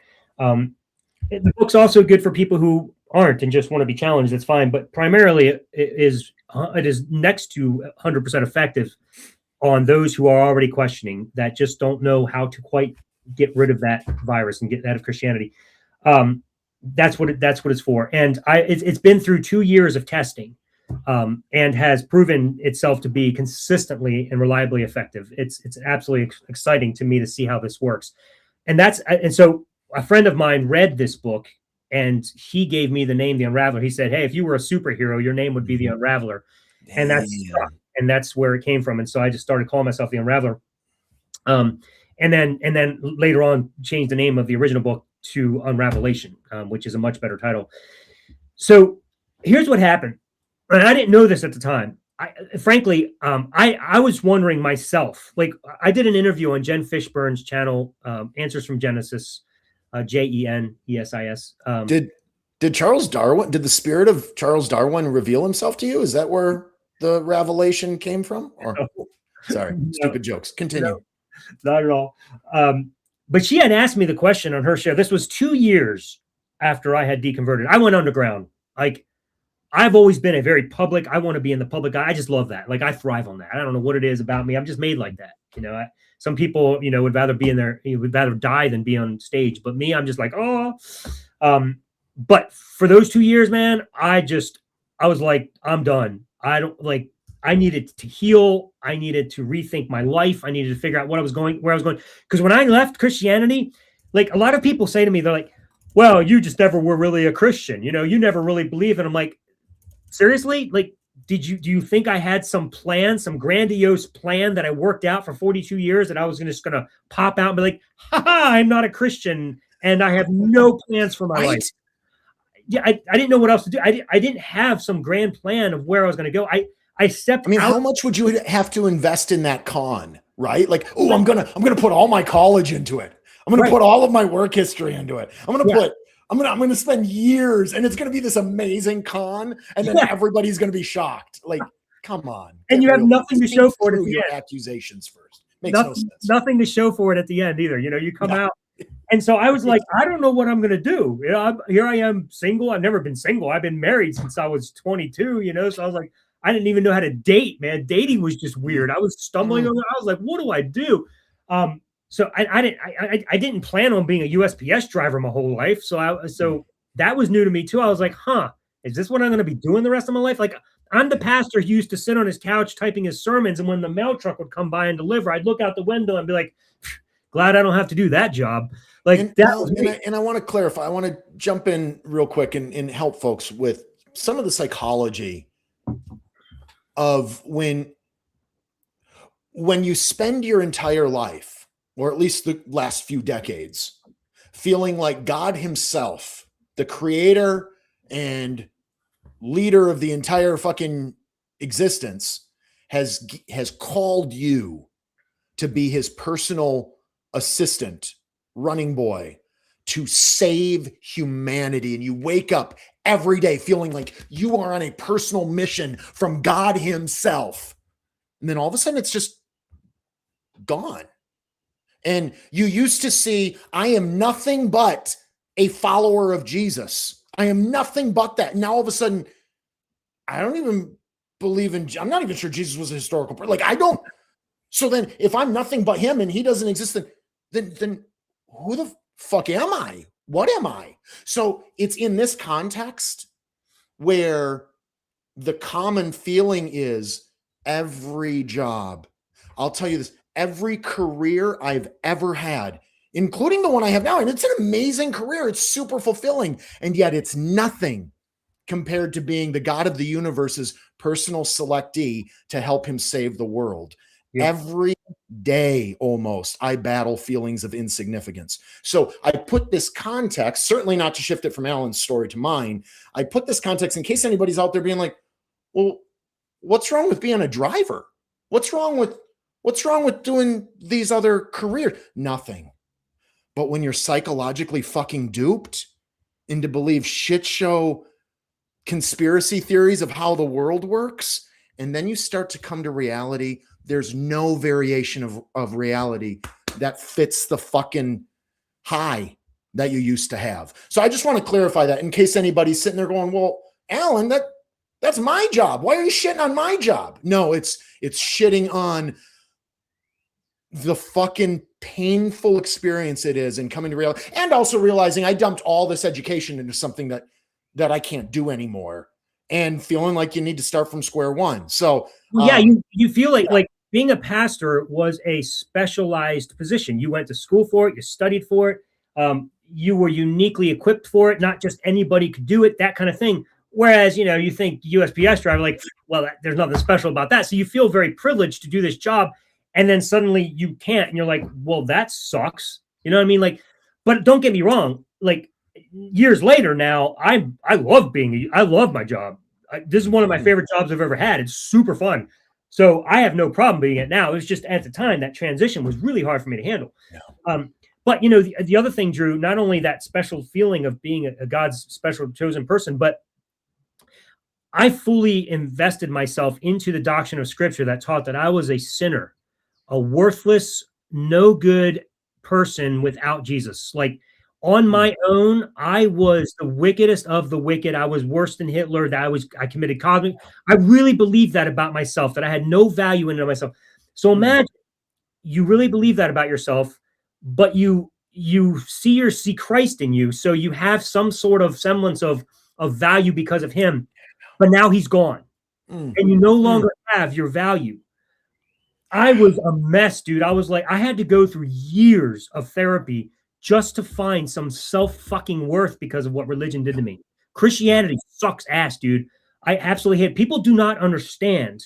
The book's also good for people who aren't and just want to be challenged. That's fine, but primarily it is next to 100% effective on those who are already questioning, that just don't know how to quite get rid of that virus and get out of Christianity. That's what it's for. And it's been through 2 years of testing, and has proven itself to be consistently and reliably effective. It's absolutely exciting to me to see how this works. And so a friend of mine read this book, and he gave me the name, The Unraveler. He said, hey, if you were a superhero, your name would be The Unraveler. And and that's where it came from. And so I just started calling myself the Unraveler. And then later on changed the name of the original book to Unravelation, which is a much better title. So here's what happened. And I didn't know this at the time. Frankly, I was wondering myself, like I did an interview on Jen Fishburne's channel, Answers from Genesis, Jenesis. Did Charles Darwin, did the spirit of Charles Darwin reveal himself to you? Is that where the revelation came from? Or sorry, stupid jokes. Continue. No, not at all. But she had asked me the question on her show. This was 2 years after I had deconverted. I went underground. Like, I've always been a very public, I want to be in the public eye. I just love that. Like, I thrive on that. I don't know what it is about me. I'm just made like that. You know, some people, you know, would rather be in there, would rather die than be on stage. But me, I'm just like, oh. But for those 2 years, man, I was like, I'm done. I needed to heal. I needed to rethink my life. I needed to figure out where I was going. Because when I left Christianity, like a lot of people say to me, they're like, well, you just never were really a Christian. You know, you never really believed. And I'm like, seriously? Like, do you think I had some plan, some grandiose plan that I worked out for 42 years that I was just going to pop out and be like, haha, I'm not a Christian and I have no plans for my life. Yeah, I didn't know what else to do. I didn't have some grand plan of where I was going to go. I stepped out. How much would you have to invest in that con, right? Like, oh, I'm gonna put all my college into it. I'm gonna put all of my work history into it. I'm gonna spend years, and it's gonna be this amazing con, and then everybody's gonna be shocked. Like, come on. And you have nothing to show for it at the your end. Accusations first. Makes no sense. Nothing to show for it at the end either. You know, you come out. And so I was like, I don't know what I'm going to do. You know, here I am single. I've never been single. I've been married since I was 22, you know? So I was like, I didn't even know how to date, man. Dating was just weird. I was stumbling over. I was like, what do I do? So I didn't plan on being a USPS driver my whole life. So that was new to me too. I was like, is this what I'm going to be doing the rest of my life? Like, I'm the pastor who used to sit on his couch typing his sermons. And when the mail truck would come by and deliver, I'd look out the window and be like, glad I don't have to do that job. Like and I want to clarify. I want to jump in real quick and help folks with some of the psychology of when you spend your entire life, or at least the last few decades, feeling like God himself, the creator and leader of the entire fucking existence, has called you to be his personal assistant, running boy, to save humanity. And you wake up every day feeling like you are on a personal mission from God himself. And then all of a sudden it's just gone. And you used to see, I am nothing but a follower of Jesus. I am nothing but that. Now all of a sudden, I don't even believe in, I'm not even sure Jesus was a historical person. Like, I don't. So then if I'm nothing but him and he doesn't exist, then who the fuck am I? What am I? So it's in this context where the common feeling is every job. I'll tell you this, every career I've ever had, including the one I have now, and it's an amazing career. It's super fulfilling. And yet it's nothing compared to being the God of the universe's personal selectee to help him save the world. Yep. Every day almost I battle feelings of insignificance. So I put this context, certainly not to shift it from Alan's story to mine. I put this context in case anybody's out there being like, well, what's wrong with being a driver? What's wrong with doing these other careers? Nothing. But when you're psychologically fucking duped into believe shit show conspiracy theories of how the world works, and then you start to come to reality, there's no variation of reality that fits the fucking high that you used to have. So I just want to clarify that in case anybody's sitting there going, well, Alan, that's my job. Why are you shitting on my job? No, it's shitting on the fucking painful experience it is and coming to reality, and also realizing I dumped all this education into something that I can't do anymore, and feeling like you need to start from square one. So you feel like being a pastor was a specialized position. You went to school for it, you studied for it, you were uniquely equipped for it. Not just anybody could do it, that kind of thing. Whereas, you know, you think USPS driver, like, well, there's nothing special about that. So you feel very privileged to do this job. And then suddenly you can't. And you're like, well, that sucks. You know what I mean? Like, but don't get me wrong. Like years later now, I love my job. This is one of my favorite jobs I've ever had. It's super fun. So I have no problem being it now. It was just at the time that transition was really hard for me to handle. Yeah. But, you know, the other thing, Drew, not only that special feeling of being a God's special chosen person, but I fully invested myself into the doctrine of Scripture that taught that I was a sinner, a worthless, no good person without Jesus. Like on my own, I was the wickedest of the wicked. I was worse than Hitler. I committed cosmic. I really believed that about myself, that I had no value in myself. So imagine you really believe that about yourself, but you see Christ in you, so you have some sort of semblance of value because of him. But now he's gone, and you no longer have your value. I was a mess, dude. I was like, I had to go through years of therapy just to find some self-fucking worth because of what religion did to me. Christianity sucks ass, dude. I absolutely hate it. People do not understand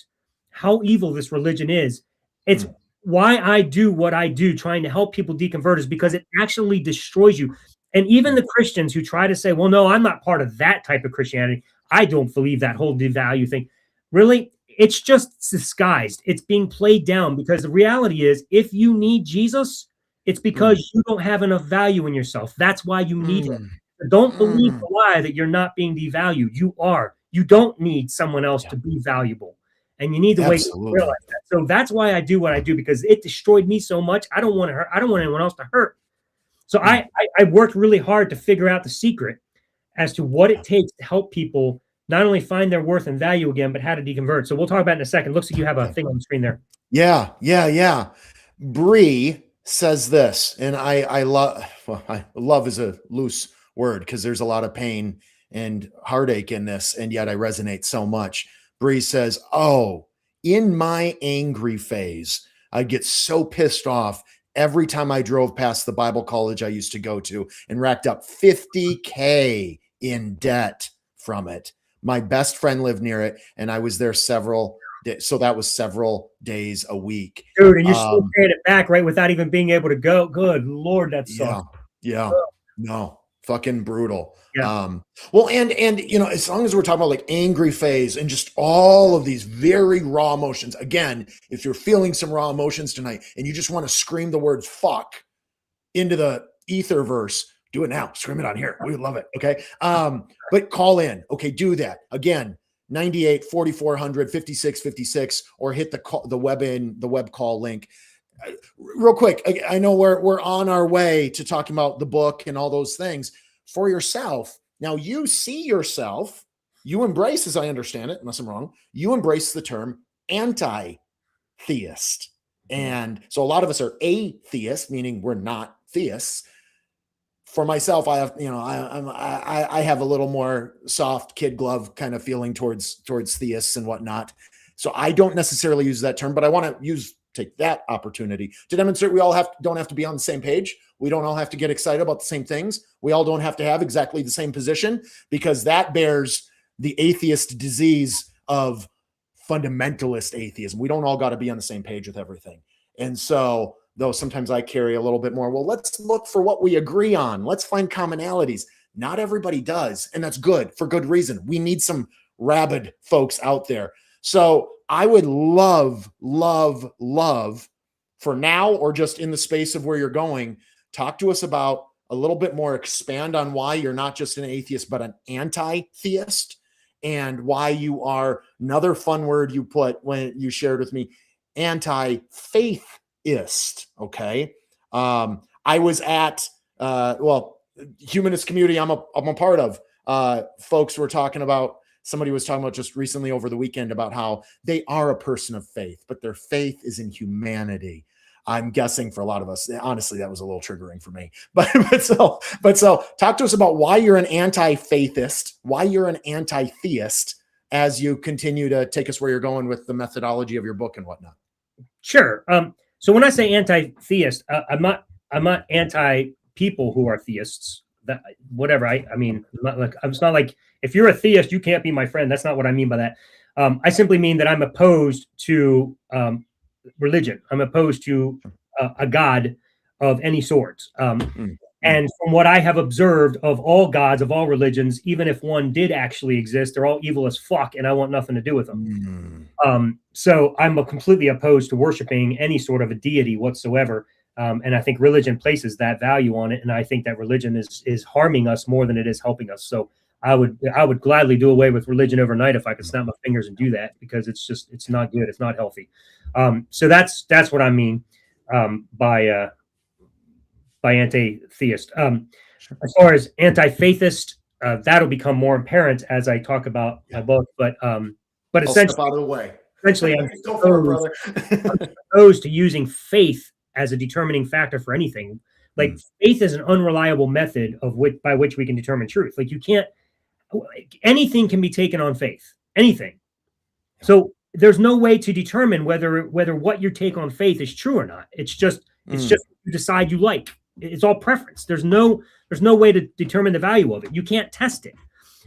how evil this religion is. It's why I do what I do, trying to help people deconvert, is because it actually destroys you. And even the Christians who try to say, well, no, I'm not part of that type of Christianity. I don't believe that whole devalue thing. Really, it's just disguised. It's being played down, because the reality is, if you need Jesus, it's because you don't have enough value in yourself. That's why you need him. So don't believe the lie that you're not being devalued. You are. You don't need someone else to be valuable. And you need to wait to realize that. So that's why I do what I do, because it destroyed me so much. I don't want to hurt. I don't want anyone else to hurt. So I worked really hard to figure out the secret as to what it takes to help people not only find their worth and value again, but how to deconvert. So we'll talk about it in a second. Looks like you have a thing on the screen there. Yeah. Bree says this, and I love is a loose word because there's a lot of pain and heartache in this, and yet I resonate so much. Bree says, oh, in my angry phase, I'd get so pissed off every time I drove past the Bible college I used to go to and racked up $50K in debt from it. My best friend lived near it, and I was there several days. So that was several days a week. Dude, and you're still paying it back, right? Without even being able to go. Good Lord, that sucks. Yeah. No, fucking brutal. Yeah. Well, and you know, as long as we're talking about like angry phase and just all of these very raw emotions, again, if you're feeling some raw emotions tonight and you just want to scream the words fuck into the etherverse, do it now. Scream it on here. We would love it. Okay. But call in. Okay. Do that again. 98 4400 5656, or hit the web call link. Real quick, I know we're on our way to talking about the book and all those things for yourself. Now you see yourself, you embrace, as I understand it, unless I'm wrong, you embrace the term anti-theist. And so a lot of us are atheist, meaning we're not theists. For myself, I have, you know, I have a little more soft kid glove kind of feeling towards theists and whatnot. So I don't necessarily use that term, but I want to take that opportunity to demonstrate we all don't have to be on the same page. We don't all have to get excited about the same things. We all don't have to have exactly the same position, because that bears the atheist disease of fundamentalist atheism. We don't all got to be on the same page with everything. And so, though sometimes I carry a little bit more, well, let's look for what we agree on. Let's find commonalities. Not everybody does, and that's good, for good reason. We need some rabid folks out there. So I would love for now, or just in the space of where you're going, talk to us about a little bit more, expand on why you're not just an atheist, but an anti-theist, and why you are, another fun word you put when you shared with me, anti-faithist. Okay. I was at, humanist community I'm a part of, folks were talking about, somebody was talking about just recently over the weekend about how they are a person of faith, but their faith is in humanity. I'm guessing for a lot of us, honestly, that was a little triggering for me. But so talk to us about why you're an anti-faithist, why you're an anti-theist, as you continue to take us where you're going with the methodology of your book and whatnot. Sure. So when I say anti-theist, I'm not anti people who are theists. that whatever. I mean, it's not like if you're a theist, you can't be my friend. That's not what I mean by that. I simply mean that I'm opposed to religion. I'm opposed to a God of any sort. And from what I have observed of all gods, of all religions, even if one did actually exist, they're all evil as fuck, and I want nothing to do with them. So I'm completely opposed to worshiping any sort of a deity whatsoever. And I think religion places that value on it. And I think that religion is harming us more than it is helping us. So I would gladly do away with religion overnight if I could snap my fingers and do that, because it's not good. It's not healthy. So that's what I mean by anti-theist. As far as anti-faithist, that'll become more apparent as I talk about my book. But essentially, step out of the way. Essentially, I'm opposed to using faith as a determining factor for anything. Like faith is an unreliable method by which we can determine truth. Like anything can be taken on faith, anything. So there's no way to determine whether what you take on faith is true or not. It's just you decide you like. It's all preference. There's no way to determine the value of it. You can't test it.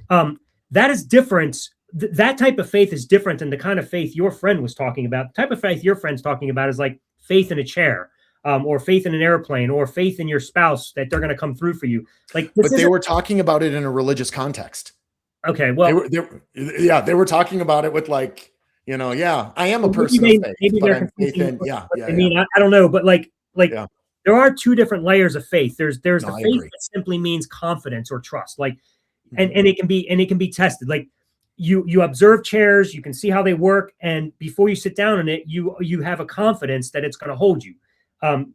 That is different. That type of faith is different than the kind of faith your friend was talking about. The type of faith your friend's talking about is like faith in a chair, or faith in an airplane, or faith in your spouse that they're going to come through for you. Like, but they were talking about it in a religious context. Okay, well, they were talking about it with like, I am a person of faith. Maybe they're confusing. I mean, I don't know, but like there are two different layers of faith. There's the faith that simply means confidence or trust, like, and it can be tested. Like you observe chairs, you can see how they work, and before you sit down in it, you have a confidence that it's going to hold you,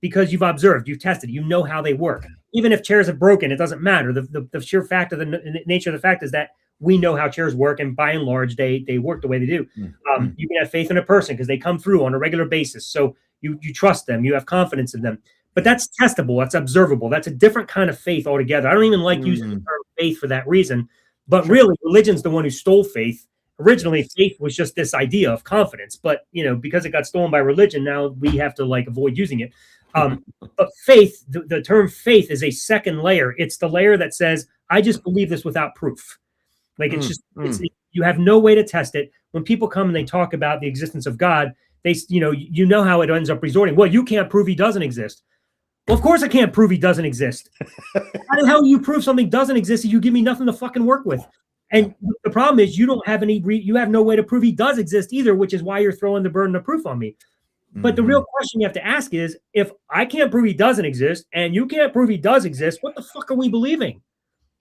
because you've observed, you've tested, you know how they work. Even if chairs have broken, it doesn't matter. The sheer fact of the nature of the fact is that we know how chairs work, and by and large, they work the way they do. You can have faith in a person because they come through on a regular basis, so you trust them, you have confidence in them. But that's testable, that's observable, that's a different kind of faith altogether. I don't even like using the term faith for that reason. But really, religion's the one who stole faith. Originally, faith was just this idea of confidence. But, because it got stolen by religion, now we have to avoid using it. But faith, the term faith is a second layer. It's the layer that says, I just believe this without proof. Like, you have no way to test it. When people come and they talk about the existence of God, they, you know how it ends up resorting. Well, you can't prove he doesn't exist. Well, of course I can't prove he doesn't exist. How the hell do you prove something doesn't exist if you give me nothing to fucking work with? And the problem is you don't have you have no way to prove he does exist either, which is why you're throwing the burden of proof on me. But the real question you have to ask is, if I can't prove he doesn't exist and you can't prove he does exist, what the fuck are we believing?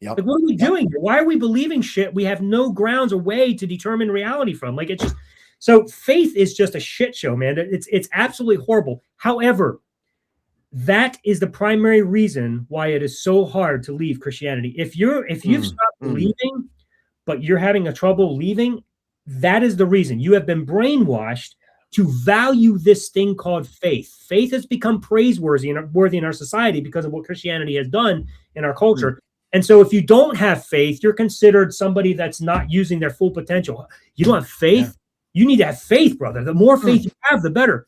Like, what are we doing here? Why are we believing shit we have no grounds or way to determine reality from? Like, it's just, so faith is just a shit show, man. It's absolutely horrible. However, that is the primary reason why it is so hard to leave Christianity. If you've stopped believing, but you're having a trouble leaving, that is the reason. You have been brainwashed to value this thing called faith. Faith has become praiseworthy in our society because of what Christianity has done in our culture. And so if you don't have faith, you're considered somebody that's not using their full potential. You don't have faith? You need to have faith, brother. The more faith you have, the better.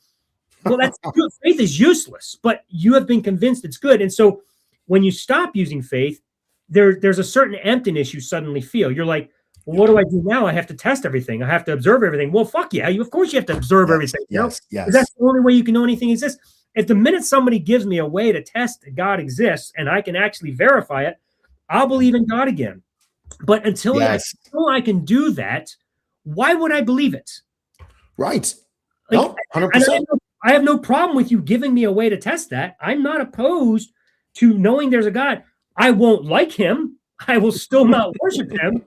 Well, that's good. Faith is useless, but you have been convinced it's good. And so when you stop using faith, there's a certain emptiness you suddenly feel. You're like, well, what do I do now? I have to test everything. I have to observe everything. Well, fuck yeah. Of course you have to observe everything. Yes. That's the only way you can know anything exists. If the minute somebody gives me a way to test that God exists and I can actually verify it, I'll believe in God again. But until I can do that, why would I believe it? Right. No, 100%. I have no problem with you giving me a way to test that. I'm not opposed to knowing there's a God. I won't like him. I will still not worship him.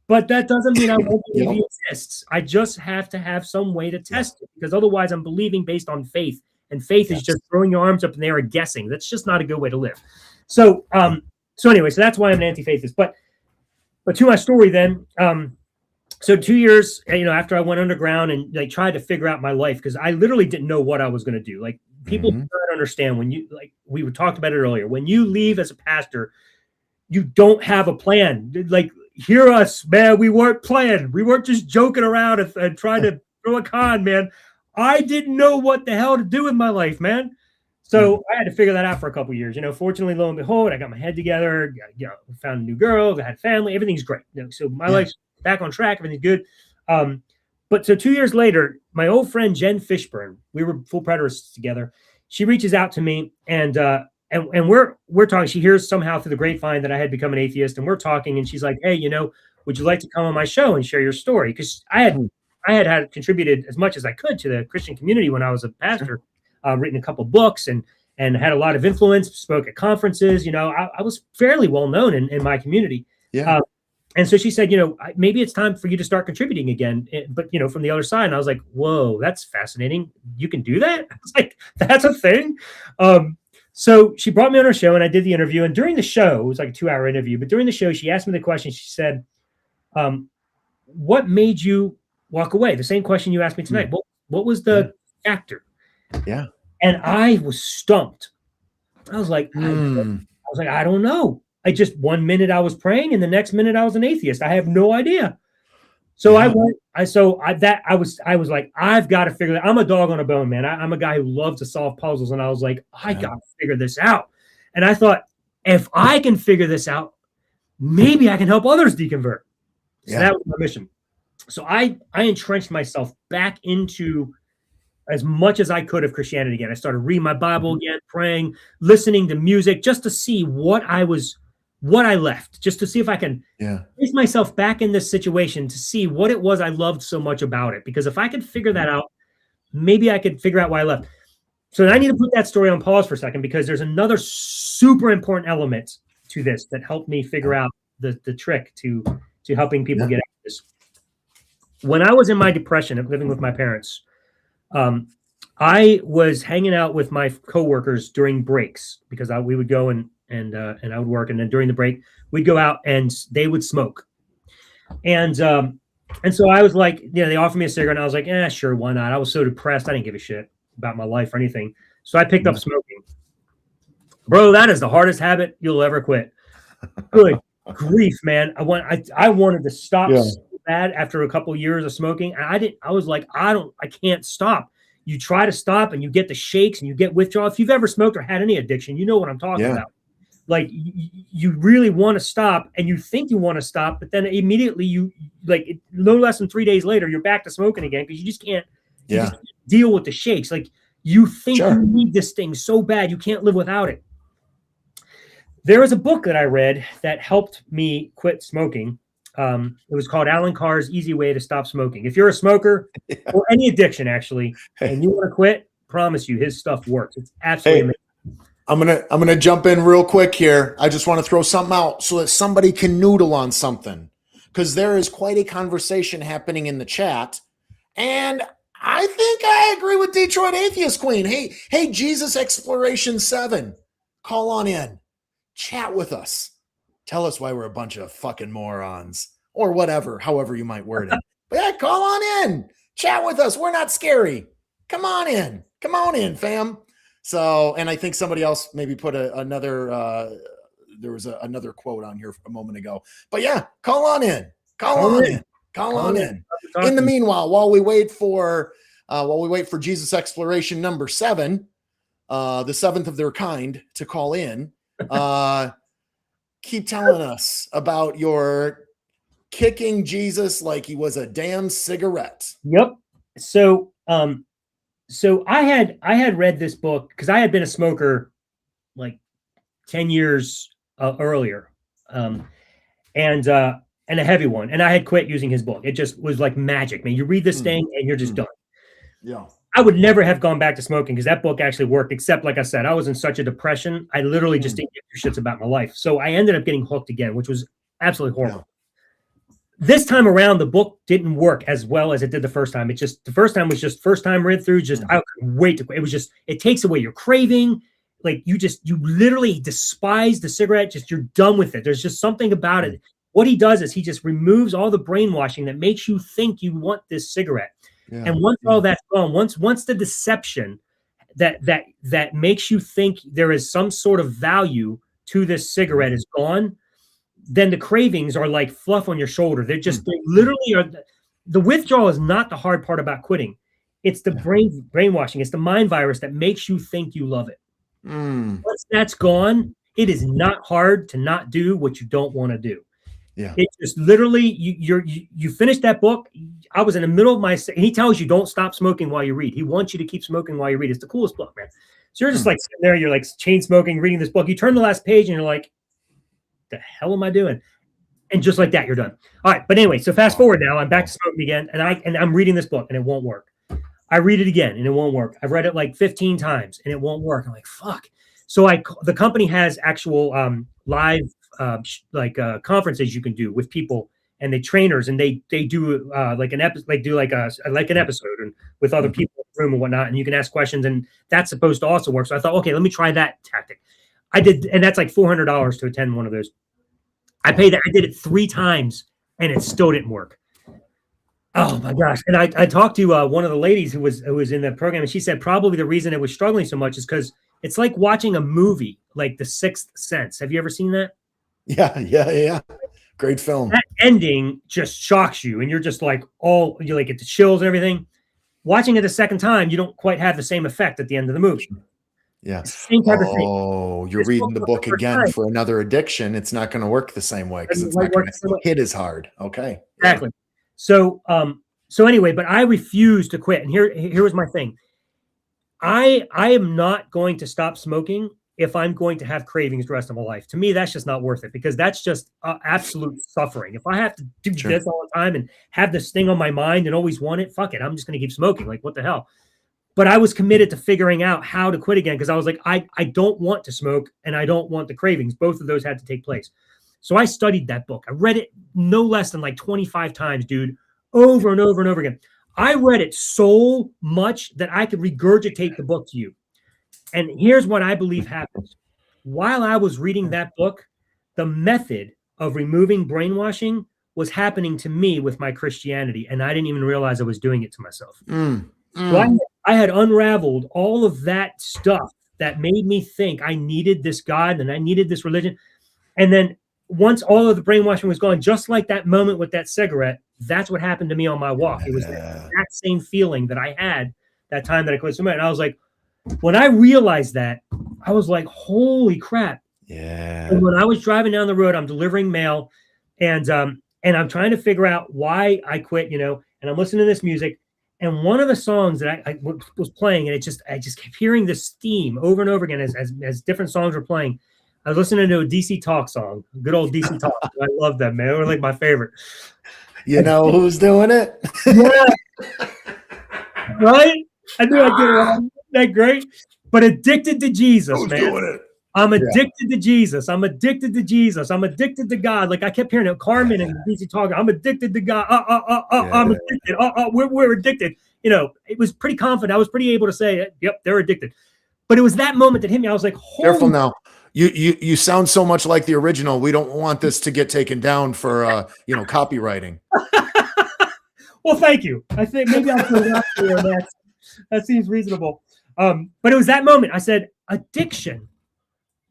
But that doesn't mean I won't believe he exists. I just have to have some way to test it, because otherwise I'm believing based on faith. And faith is just throwing your arms up in the air and guessing. That's just not a good way to live. So anyway, so that's why I'm an anti-faithist. But to my story then, so 2 years, after I went underground and tried to figure out my life, because I literally didn't know what I was going to do. Like, people do not understand when we talked about it earlier. When you leave as a pastor, you don't have a plan. Like, hear us, man. We weren't playing. We weren't just joking around and trying to throw a con, man. I didn't know what the hell to do with my life, man. So I had to figure that out for a couple of years. Fortunately, lo and behold, I got my head together. Found a new girl. I had family. Everything's great. So my life's back on track. Everything's good. But so 2 years later, my old friend Jen Fishburne, we were full preterists together. She reaches out to me, and we're talking. She hears somehow through the grapevine that I had become an atheist, and we're talking. And she's like, "Hey, would you like to come on my show and share your story?" Because I had contributed as much as I could to the Christian community when I was a pastor. Written a couple books and had a lot of influence, spoke at conferences. I was fairly well known in my community. Yeah. And so she said, maybe it's time for you to start contributing again. But, from the other side. And I was like, whoa, that's fascinating. You can do that? I was like, that's a thing. So she brought me on her show and I did the interview. And during the show, it was like a 2-hour interview. But during the show, she asked me the question. She said, what made you walk away? The same question you asked me tonight. What was the factor? Yeah. And I was stumped. I was like, I don't know. One minute I was praying and the next minute I was an atheist. I have no idea. So I was like, I've got to figure that. I'm a dog on a bone, man. I'm a guy who loves to solve puzzles. And I was like, I got to figure this out. And I thought, if I can figure this out, maybe I can help others deconvert. So that was my mission. So I entrenched myself back into as much as I could of Christianity again. I started reading my Bible again, praying, listening to music, just to see what I left, just to see if I can place myself back in this situation, to see what it was I loved so much about it. Because if I could figure that out, maybe I could figure out why I left. So I need to put that story on pause for a second, because there's another super important element to this that helped me figure out the trick to helping people get out of this. When I was in my depression of living with my parents, I was hanging out with my coworkers during breaks, because we would go and I would work, and then during the break we'd go out and they would smoke. And so I was like, they offered me a cigarette and I was like, sure, why not? I was so depressed. I didn't give a shit about my life or anything. So I picked up smoking. Bro, that is the hardest habit you'll ever quit. Good grief, man. I wanted to stop so bad after a couple of years of smoking. And I was like, I can't stop. You try to stop and you get the shakes and you get withdrawal. If you've ever smoked or had any addiction, you know what I'm talking about. Like you really want to stop and you think you want to stop, but then immediately no less than 3 days later, you're back to smoking again, because you just can't deal with the shakes. Like you think you need this thing so bad, you can't live without it. There was a book that I read that helped me quit smoking. It was called Alan Carr's Easy Way to Stop Smoking. If you're a smoker or any addiction, actually, and you want to quit, promise you his stuff works. It's absolutely amazing. I'm gonna jump in real quick here. I just want to throw something out so that somebody can noodle on something, because there is quite a conversation happening in the chat, and I think I agree with Detroit Atheist Queen. Hey, Jesus Exploration 7, call on in, chat with us, tell us why we're a bunch of fucking morons or whatever, however you might word it. But call on in, chat with us. We're not scary. Come on in, fam. So, and I think somebody else maybe put another, there was another quote on here a moment ago, but call on in. In the meanwhile, while we wait for Jesus Exploration number 7, the 7th of their kind, to call in, keep telling us about your kicking Jesus like he was a damn cigarette. Yep. So I had read this book because I had been a smoker like 10 years earlier, and a heavy one. And I had quit using his book. It just was like magic, man. You read this thing and you're just done. Yeah. I would never have gone back to smoking because that book actually worked, except like I said, I was in such a depression. I literally just didn't give two shits about my life. So I ended up getting hooked again, which was absolutely horrible. Yeah. This time around, the book didn't work as well as it did the first time. The first time was just first time read through. I couldn't wait to quit. It was just, it takes away your craving. Like you literally despise the cigarette. Just, you're done with it. There's just something about it. What he does is he just removes all the brainwashing that makes you think you want this cigarette. Yeah. And once all that's gone, once the deception that makes you think there is some sort of value to this cigarette is gone, then the cravings are like fluff on your shoulder. They literally are. The withdrawal is not the hard part about quitting. It's the brainwashing. It's the mind virus that makes you think you love it. Once that's gone, it is not hard to not do what you don't want to do. Yeah. It just literally you finish that book. I was in the middle of and he tells you don't stop smoking while you read. He wants you to keep smoking while you read. It's the coolest book, man. So you're just like sitting there, you're like chain smoking, reading this book. You turn the last page and you're like, the hell am I doing? And just like that, you're done. All right. But anyway, so fast forward now, I'm back to smoking again. And I'm reading this book and it won't work. I read it again and it won't work. I've read it like 15 times and it won't work. I'm like, fuck. So the company has actual live conferences you can do with people and they trainers and they do like an episode, like an episode and with other people in the room and whatnot, and you can ask questions and that's supposed to also work. So I thought, okay, let me try that tactic. I did, and that's like $400 to attend one of those. I paid that. I did it 3 times and it still didn't work. Oh my gosh. And I talked to one of the ladies who was in the program, and she said probably the reason it was struggling so much is because it's like watching a movie like The Sixth Sense. Have you ever seen that? Yeah. Great film. That ending just shocks you, and you're just like you like get the chills and everything. Watching it a second time, you don't quite have the same effect at the end of the movie. Yeah. Same type of thing. Oh, you're reading the book again for another addiction. It's not going to work the same way because it's not going to hit as hard. Okay. Exactly. So anyway, but I refuse to quit. And here was my thing. I am not going to stop smoking if I'm going to have cravings the rest of my life. To me, that's just not worth it because that's just absolute suffering. If I have to do this all the time and have this thing on my mind and always want it, fuck it. I'm just going to keep smoking. Like, what the hell? But I was committed to figuring out how to quit again because I was like, I don't want to smoke and I don't want the cravings. Both of those had to take place. So I studied that book. I read it no less than like 25 times, dude, over and over and over again. I read it so much that I could regurgitate the book to you. And here's what I believe happens. While I was reading that book, the method of removing brainwashing was happening to me with my Christianity, and I didn't even realize I was doing it to myself. So I had unraveled all of that stuff that made me think I needed this God and I needed this religion. And then once all of the brainwashing was gone, just like that moment with that cigarette, that's what happened to me on my walk. It was that same feeling that I had that time that I quit smoking. And I was like, when I realized that, I was like, holy crap. Yeah. And when I was driving down the road, I'm delivering mail and I'm trying to figure out why I quit, and I'm listening to this music. And one of the songs that I was playing, and I just kept hearing this theme over and over again as different songs were playing. I was listening to a DC Talk song, good old DC Talk. I love that, man. They were like my favorite. You know who's doing it? Yeah. Right? I knew I did it. Wasn't that great? But addicted to Jesus, Who's man. doing it? I'm addicted to Jesus. I'm addicted to Jesus. I'm addicted to God. Like I kept hearing it, Carmen and DC Talk. I'm addicted to God. I'm addicted. We're addicted. It was pretty confident. I was pretty able to say, yep, they're addicted. But it was that moment that hit me. I was like, careful now. You sound so much like the original. We don't want this to get taken down for copywriting. Well, thank you. I think maybe I'll put it out there. That seems reasonable. But it was that moment. I said, addiction.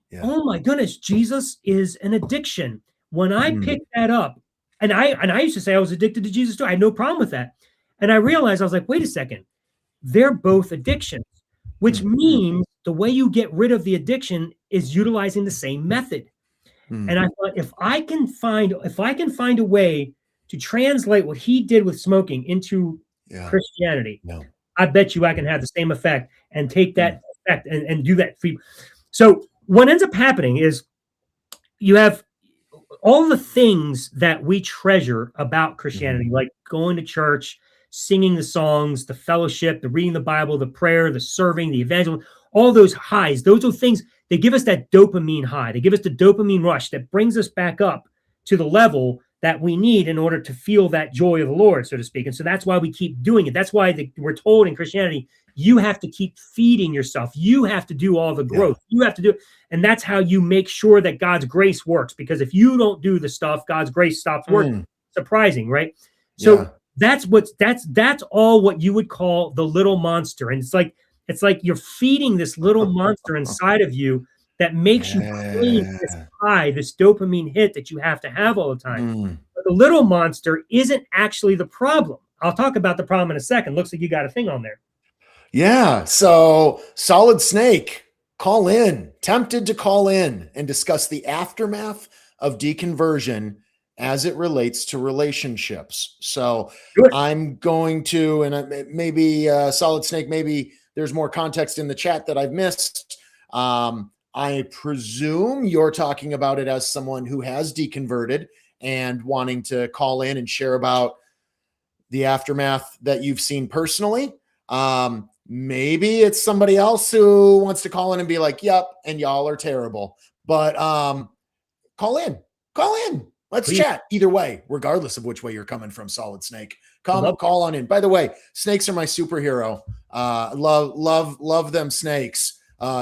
Yeah. Oh my goodness, Jesus is an addiction. When I picked that up, and I used to say I was addicted to Jesus too. I had no problem with that. And I realized I was like, wait a second, they're both addictions, which means the way you get rid of the addiction is utilizing the same method. And I thought, if I can find a way to translate what he did with smoking into Christianity, I bet you I can have the same effect and take that effect and do that for you. So what ends up happening is you have all the things that we treasure about Christianity, like going to church, singing the songs, the fellowship, the reading the Bible, the prayer, the serving, the evangelism, all those highs. Those are things, they give us that dopamine high. They give us the dopamine rush that brings us back up to the level that we need in order to feel that joy of the Lord, so to speak. And so that's why we keep doing it. That's why we're told in Christianity, you have to keep feeding yourself. You have to do all the growth. You have to do it. And that's how you make sure that God's grace works. Because if you don't do the stuff, God's grace stops working. Surprising, right? So that's all what you would call the little monster. And it's like you're feeding this little monster inside of you that makes you crave this high, this dopamine hit that you have to have all the time. But the little monster isn't actually the problem. I'll talk about the problem in a second. Looks like you got a thing on there. Yeah. So Solid Snake call in, tempted to call in and discuss the aftermath of deconversion as it relates to relationships. So I'm going to, and maybe Solid Snake, maybe there's more context in the chat that I've missed. I presume you're talking about it as someone who has deconverted and wanting to call in and share about the aftermath that you've seen personally. Maybe it's somebody else who wants to call in and be like, yep, and y'all are terrible. But call in. Let's chat. Either way, regardless of which way you're coming from, Solid Snake. Call on in. By the way, snakes are my superhero. Love them snakes.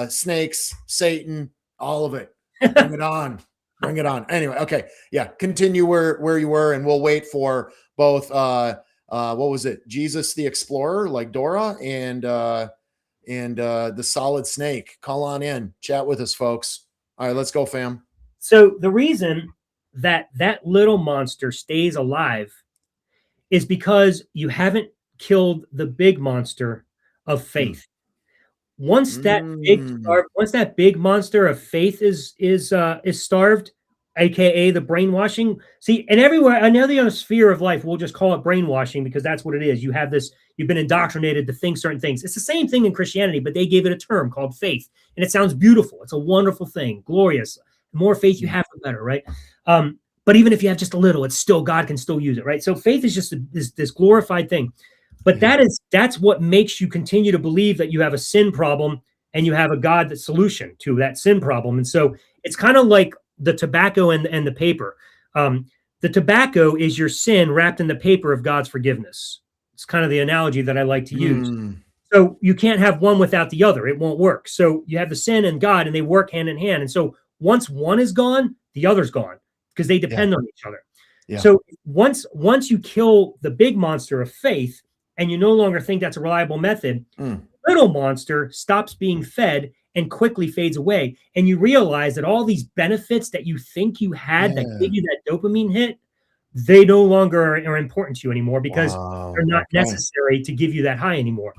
Snakes, Satan, all of it. Bring it on. Bring it on. Anyway, okay. Yeah, continue where you were, and we'll wait for both what was it? Jesus the Explorer, like Dora, and the Solid Snake. Call on in. Chat with us, folks. All right, let's go, fam. So the reason that little monster stays alive is because you haven't killed the big monster of faith. Once that big monster of faith is starved, aka the brainwashing. See, and everywhere, another sphere of life, we'll just call it brainwashing because that's what it is. You have this, you've been indoctrinated to think certain things. It's the same thing in Christianity, but they gave it a term called faith, and it sounds beautiful. It's a wonderful thing, glorious. The more faith you have, the better, right? But even if you have just a little, it's still, God can still use it, right? So faith is just this glorified thing. But that's what makes you continue to believe that you have a sin problem and you have a God solution to that sin problem. And so it's kind of like the tobacco and the paper. The tobacco is your sin wrapped in the paper of God's forgiveness. It's kind of the analogy that I like to use. So you can't have one without the other. It won't work. So you have the sin and God, and they work hand in hand. And so once one is gone, the other's gone because they depend on each other. Yeah. So once you kill the big monster of faith and you no longer think that's a reliable method, little monster stops being fed and quickly fades away. And you realize that all these benefits that you think you had that give you that dopamine hit, they no longer are important to you anymore because they're not necessary to give you that high anymore.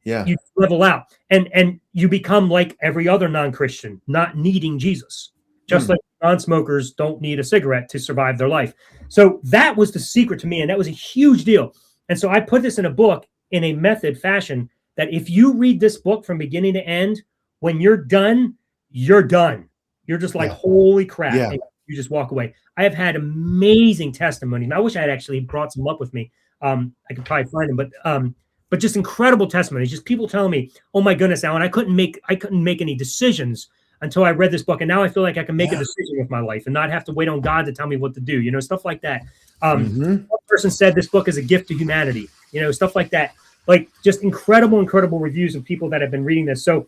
Yeah. You level out and you become like every other non-Christian, not needing Jesus. Just like non-smokers don't need a cigarette to survive their life. So that was the secret to me, and that was a huge deal. And so I put this in a book in a method fashion that if you read this book from beginning to end, when you're done, you're done. You're just like, holy crap. Yeah. And you just walk away. I have had amazing testimonies. And I wish I had actually brought some up with me. I could probably find them, but just incredible testimonies. Just people telling me, oh my goodness, Alan, I couldn't make any decisions until I read this book. And now I feel like I can make a decision with my life and not have to wait on God to tell me what to do, stuff like that. One person said this book is a gift to humanity, stuff like that. Like just incredible reviews of people that have been reading this. So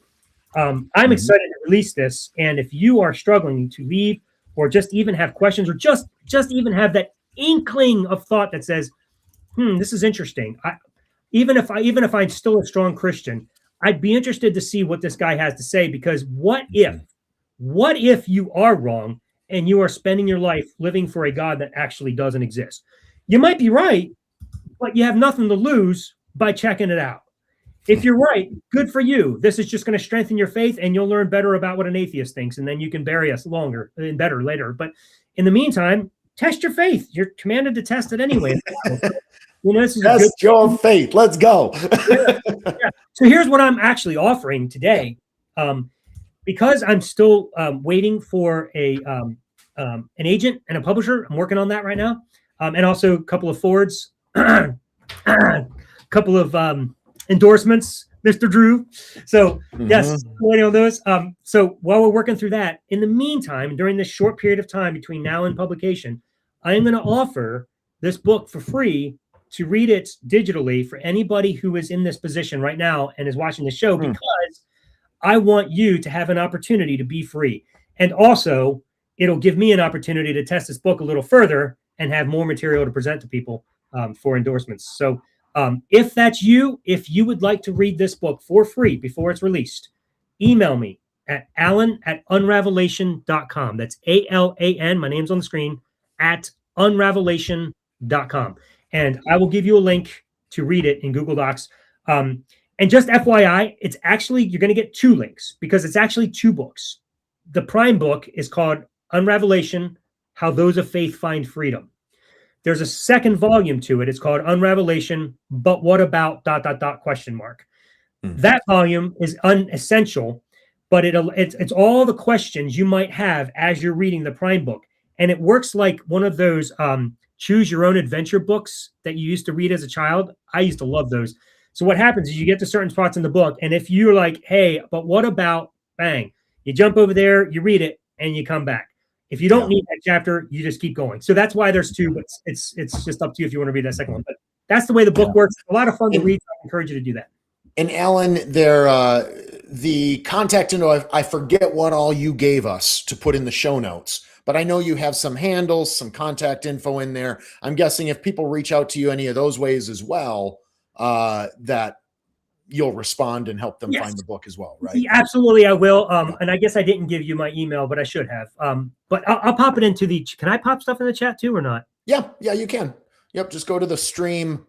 I'm excited to release this. And if you are struggling to leave or just even have questions or just even have that inkling of thought that says, this is interesting. Even if I'm still a strong Christian, I'd be interested to see what this guy has to say, because what if you are wrong and you are spending your life living for a God that actually doesn't exist? You might be right, but you have nothing to lose by checking it out. If you're right, good for you. This is just going to strengthen your faith and you'll learn better about what an atheist thinks, and then you can bury us longer and better later. But in the meantime, test your faith. You're commanded to test it anyway. This is test your faith. Let's go. So here's what I'm actually offering today. Because I'm still waiting for an agent and a publisher. I'm working on that right now. And also a couple of forwards, a couple of endorsements, Mr. Drew. So yes, waiting on those. So while we're working through that, in the meantime, during this short period of time between now and publication, I am going to offer this book for free to read it digitally for anybody who is in this position right now and is watching the show, because I want you to have an opportunity to be free. And also, it'll give me an opportunity to test this book a little further and have more material to present to people for endorsements. So if that's you, if you would like to read this book for free before it's released, email me at alan@unravelation.com. That's ALAN, my name's on the screen, at unravelation.com. And I will give you a link to read it in Google Docs. And just FYI, it's actually, you're going to get 2 links because it's actually 2 books. The Prime book is called Unravelation, How Those of Faith Find Freedom. There's a second volume to it. It's called Unravelation, But What About ... That volume is unessential, but it's all the questions you might have as you're reading the Prime book. And it works like one of those choose your own adventure books that you used to read as a child. I used to love those. So what happens is you get to certain spots in the book, and if you're like, hey, but what about bang, you jump over there, you read it, and you come back. If you don't need that chapter, you just keep going. So that's why there's 2, but it's just up to you if you want to read that second one. But that's the way the book works. A lot of fun to read. I encourage you to do that. And Alan, the contact info, I forget what all you gave us to put in the show notes, but I know you have some handles, some contact info in there. I'm guessing if people reach out to you any of those ways as well, that you'll respond and help them find the book as well, right? Yeah, absolutely, I will. And I guess I didn't give you my email, but I should have. But I'll pop it into the. Can I pop stuff in the chat too, or not? Yeah, you can. Yep, just go to the stream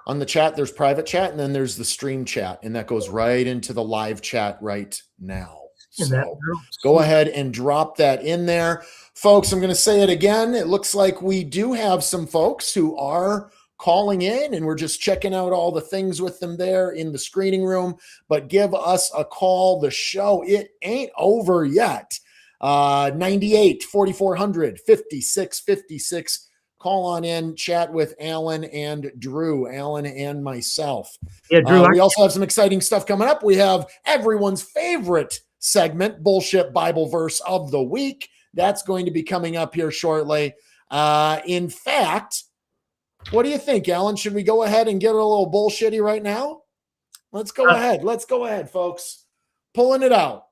on the chat. There's private chat, and then there's the stream chat, and that goes right into the live chat right now. So go ahead and drop that in there, folks. I'm going to say it again. It looks like we do have some folks who are calling in, and we're just checking out all the things with them there in the screening room. But give us a call. The show, it ain't over yet. 98 4400 5656. Call on in, chat with Alan and Drew, Alan and myself. Yeah, Drew. We also have some exciting stuff coming up. We have everyone's favorite segment, Bullshit Bible Verse of the Week. That's going to be coming up here shortly. In fact, what do you think, Alan? Should we go ahead and get a little bullshitty right now? Let's go ahead. Let's go ahead, folks. Pulling it out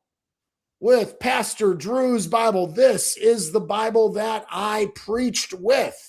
with Pastor Drew's Bible. This is the Bible that I preached with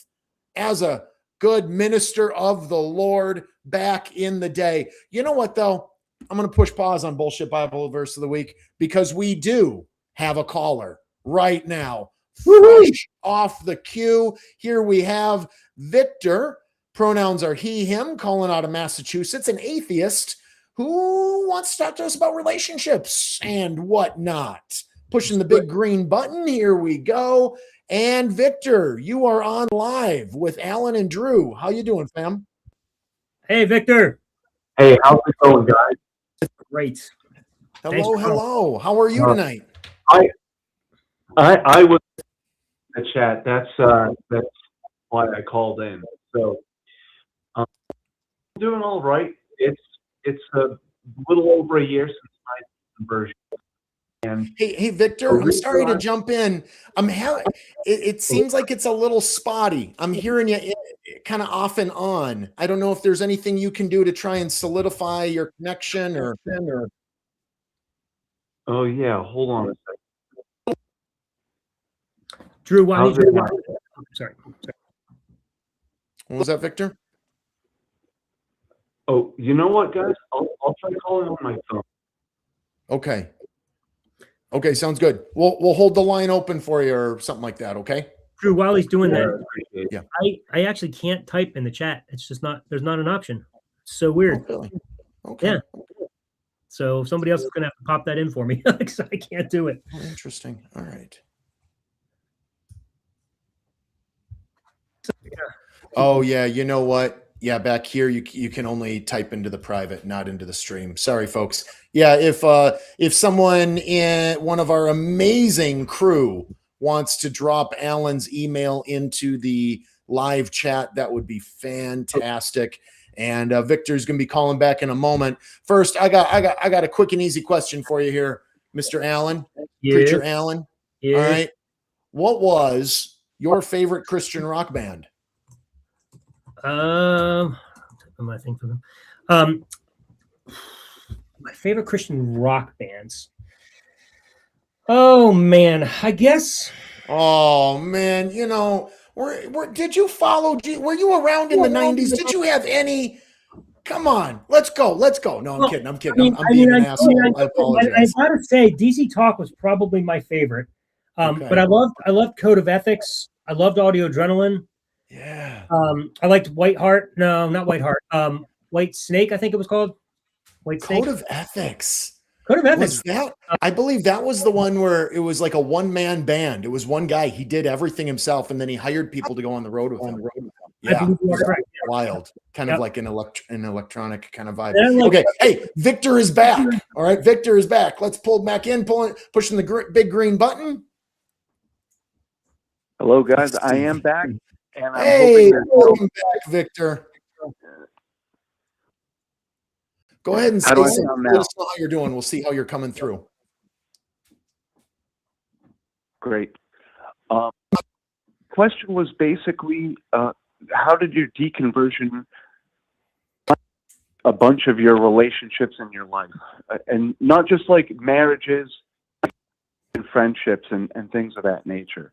as a good minister of the Lord back in the day. You know what, though? I'm going to push pause on Bullshit Bible Verse of the Week because we do have a caller right now. Fresh off the queue. Here we have Victor. Pronouns are he, him, calling out of Massachusetts, an atheist who wants to talk to us about relationships and whatnot. Pushing the big green button. Here we go. And Victor, you are on live with Alan and Drew. How you doing, fam? Hey, Victor. Hey, how's it going, guys? Great. Hello. How are you tonight? I was in the chat. That's why I called in. So I'm doing all right. It's a little over a year since my conversion. And hey, Victor, I'm sorry to jump in. It seems like it's a little spotty. I'm hearing you kind of off and on. I don't know if there's anything you can do to try and solidify your connection or. Oh yeah, hold on a second. Drew, why don't you? Sorry. What was that, Victor? Oh, you know what, guys? I'll try calling on my phone. Okay, sounds good. We'll hold the line open for you or something like that, okay? Drew, while he's doing that, yeah. I actually can't type in the chat. It's just there's not an option. It's so weird. Oh, really? Okay. Yeah. So somebody else is going to have to pop that in for me because I can't do it. Oh, interesting. All right. Oh, yeah. You know what? Yeah, back here you can only type into the private, not into the stream. Sorry, folks. Yeah, if someone in one of our amazing crew wants to drop Alan's email into the live chat, that would be fantastic. And Victor's going to be calling back in a moment. First, I got a quick and easy question for you here, Mr. Allen, Preacher Allen. Yeah. All right. What was your favorite Christian rock band? What am I thinking for them? My favorite Christian rock bands. Oh man, I guess. Oh man, you know, did you follow? Were you around in the 90s? Did you have any? Come on, let's go. No, I'm kidding. I'm being an asshole. I apologize. I gotta say, DC Talk was probably my favorite. But I loved Code of Ethics. I loved Audio Adrenaline. Yeah. I liked White Heart. No, not White Heart. White Snake, I think it was called. White Snake? Code of Ethics. Code of Ethics. Was that? I believe that was the one where it was like a one-man band. It was one guy. He did everything himself, and then he hired people to go on the road with him. I Yeah, believe you are correct. wild. Kind Yep. of like an electronic kind of vibe. And I'm like- Okay, hey, Victor is back. All right, Victor is back. Let's pull back in, pushing the big green button. Hello, guys. I am back, and I'm Hey, hoping that welcome back, Victor. Go ahead and How do I say sound let now? us know how you're doing. We'll see how you're coming through. great. Question was basically, how did your deconversion a bunch of your relationships in your life, and not just like marriages and friendships and things of that nature?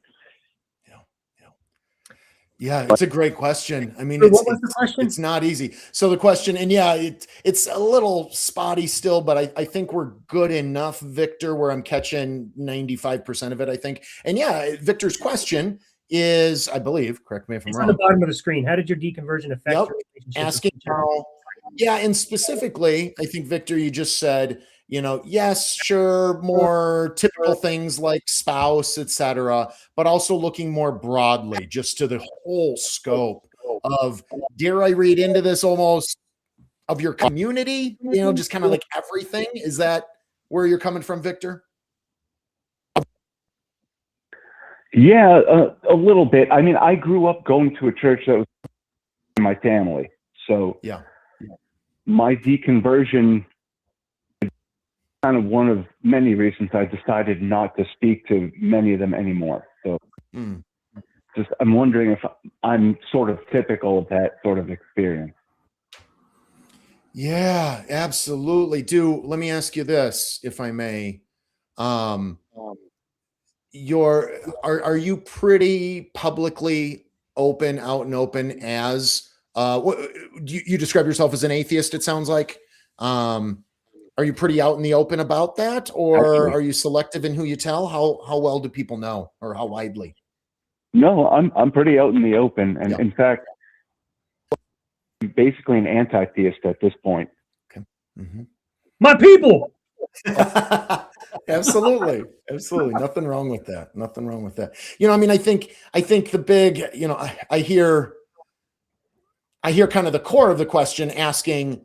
Yeah, it's a great question. I mean, So what was the question? it's not easy. So the question, and yeah, it's a little spotty still, but I think we're good enough, Victor, where I'm catching 95% of it, I think. And yeah, Victor's question is, I believe, correct me if I'm It's wrong. on the bottom of the screen. How did your deconversion affect Yep. your relationship with Asking each other? how, yeah, and specifically, I think, Victor, you just said, yes, sure, more typical things like spouse, etc., but also looking more broadly, just to the whole scope of, dare I read into this almost, of your community, just kind of like everything. Is that where you're coming from, Victor? Yeah, a little bit. I mean, I grew up going to a church that was in my family, so Yeah. my deconversion is kind of one of many reasons I decided not to speak to many of them anymore. So just, I'm wondering if I'm sort of typical of that sort of experience. Yeah, absolutely. Let me ask you this, if I may. Are you pretty publicly open, out and open as you describe yourself as an atheist, it sounds like. Are you pretty out in the open about that, or Absolutely. are you selective in who you tell? How well do people know, or how widely? No, I'm pretty out in the open, and Yep. in fact, I'm basically an anti-theist at this point. My people. Absolutely. Nothing wrong with that. I mean, I think the big, I hear kind of the core of the question asking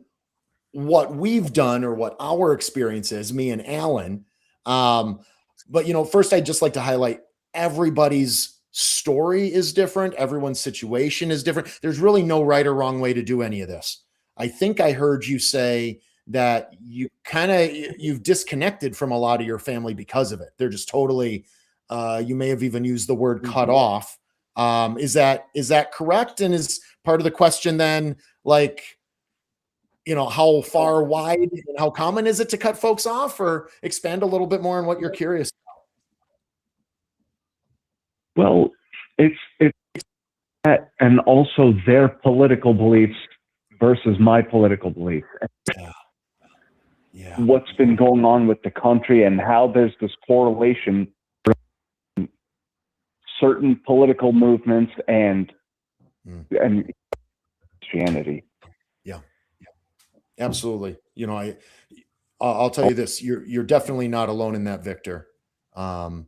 what we've done or what our experience is, me and Alan. But first I'd just like to highlight everybody's story is different. Everyone's situation is different. There's really no right or wrong way to do any of this. I think I heard you say that you've disconnected from a lot of your family because of it. They're just totally, you may have even used the word cut off. Is that correct? And is part of the question then, like, how far wide and how common is it to cut folks off, or expand a little bit more on what you're curious about? Well, it's that, and also their political beliefs versus my political beliefs. Yeah. What's been going on with the country and how there's this correlation between certain political movements and Christianity. Absolutely. I'll tell you this, you're definitely not alone in that, Victor. And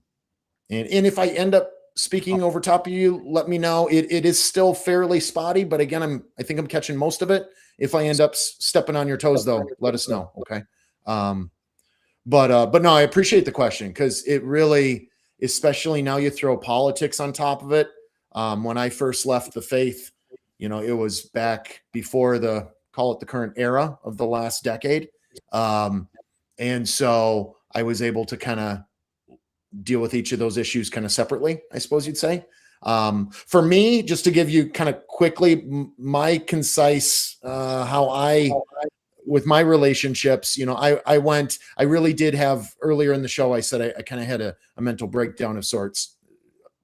if I end up speaking over top of you, let me know. It is still fairly spotty, but again, I think I'm catching most of it. If I end up stepping on your toes though, let us know. Okay. But no, I appreciate the question, because it really, especially now you throw politics on top of it. When I first left the faith, it was back before call it the current era of the last decade. And so I was able to kind of deal with each of those issues kind of separately, I suppose you'd say. For me, just to give you kind of quickly my concise, with my relationships, I really did have, earlier in the show, I said I kind of had a mental breakdown of sorts,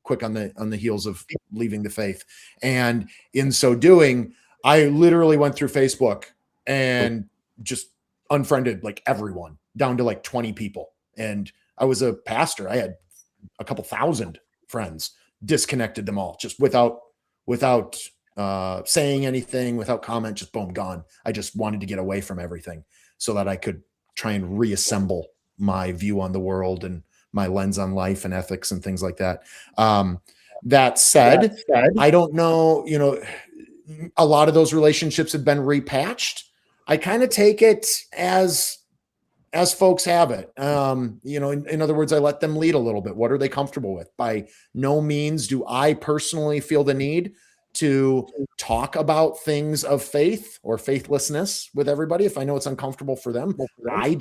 quick on the heels of leaving the faith. And in so doing, I literally went through Facebook and just unfriended like everyone, down to like 20 people. And I was a pastor. I had a couple thousand friends, disconnected them all just without saying anything, without comment, just boom, gone. I just wanted to get away from everything. so that I could try and reassemble my view on the world and my lens on life and ethics and things like that. That said, I don't know, a lot of those relationships have been repatched. I kind of take it as folks have it. In other words, I let them lead a little bit. What are they comfortable with? By no means do I personally feel the need to talk about things of faith or faithlessness with everybody. If I know it's uncomfortable for them, I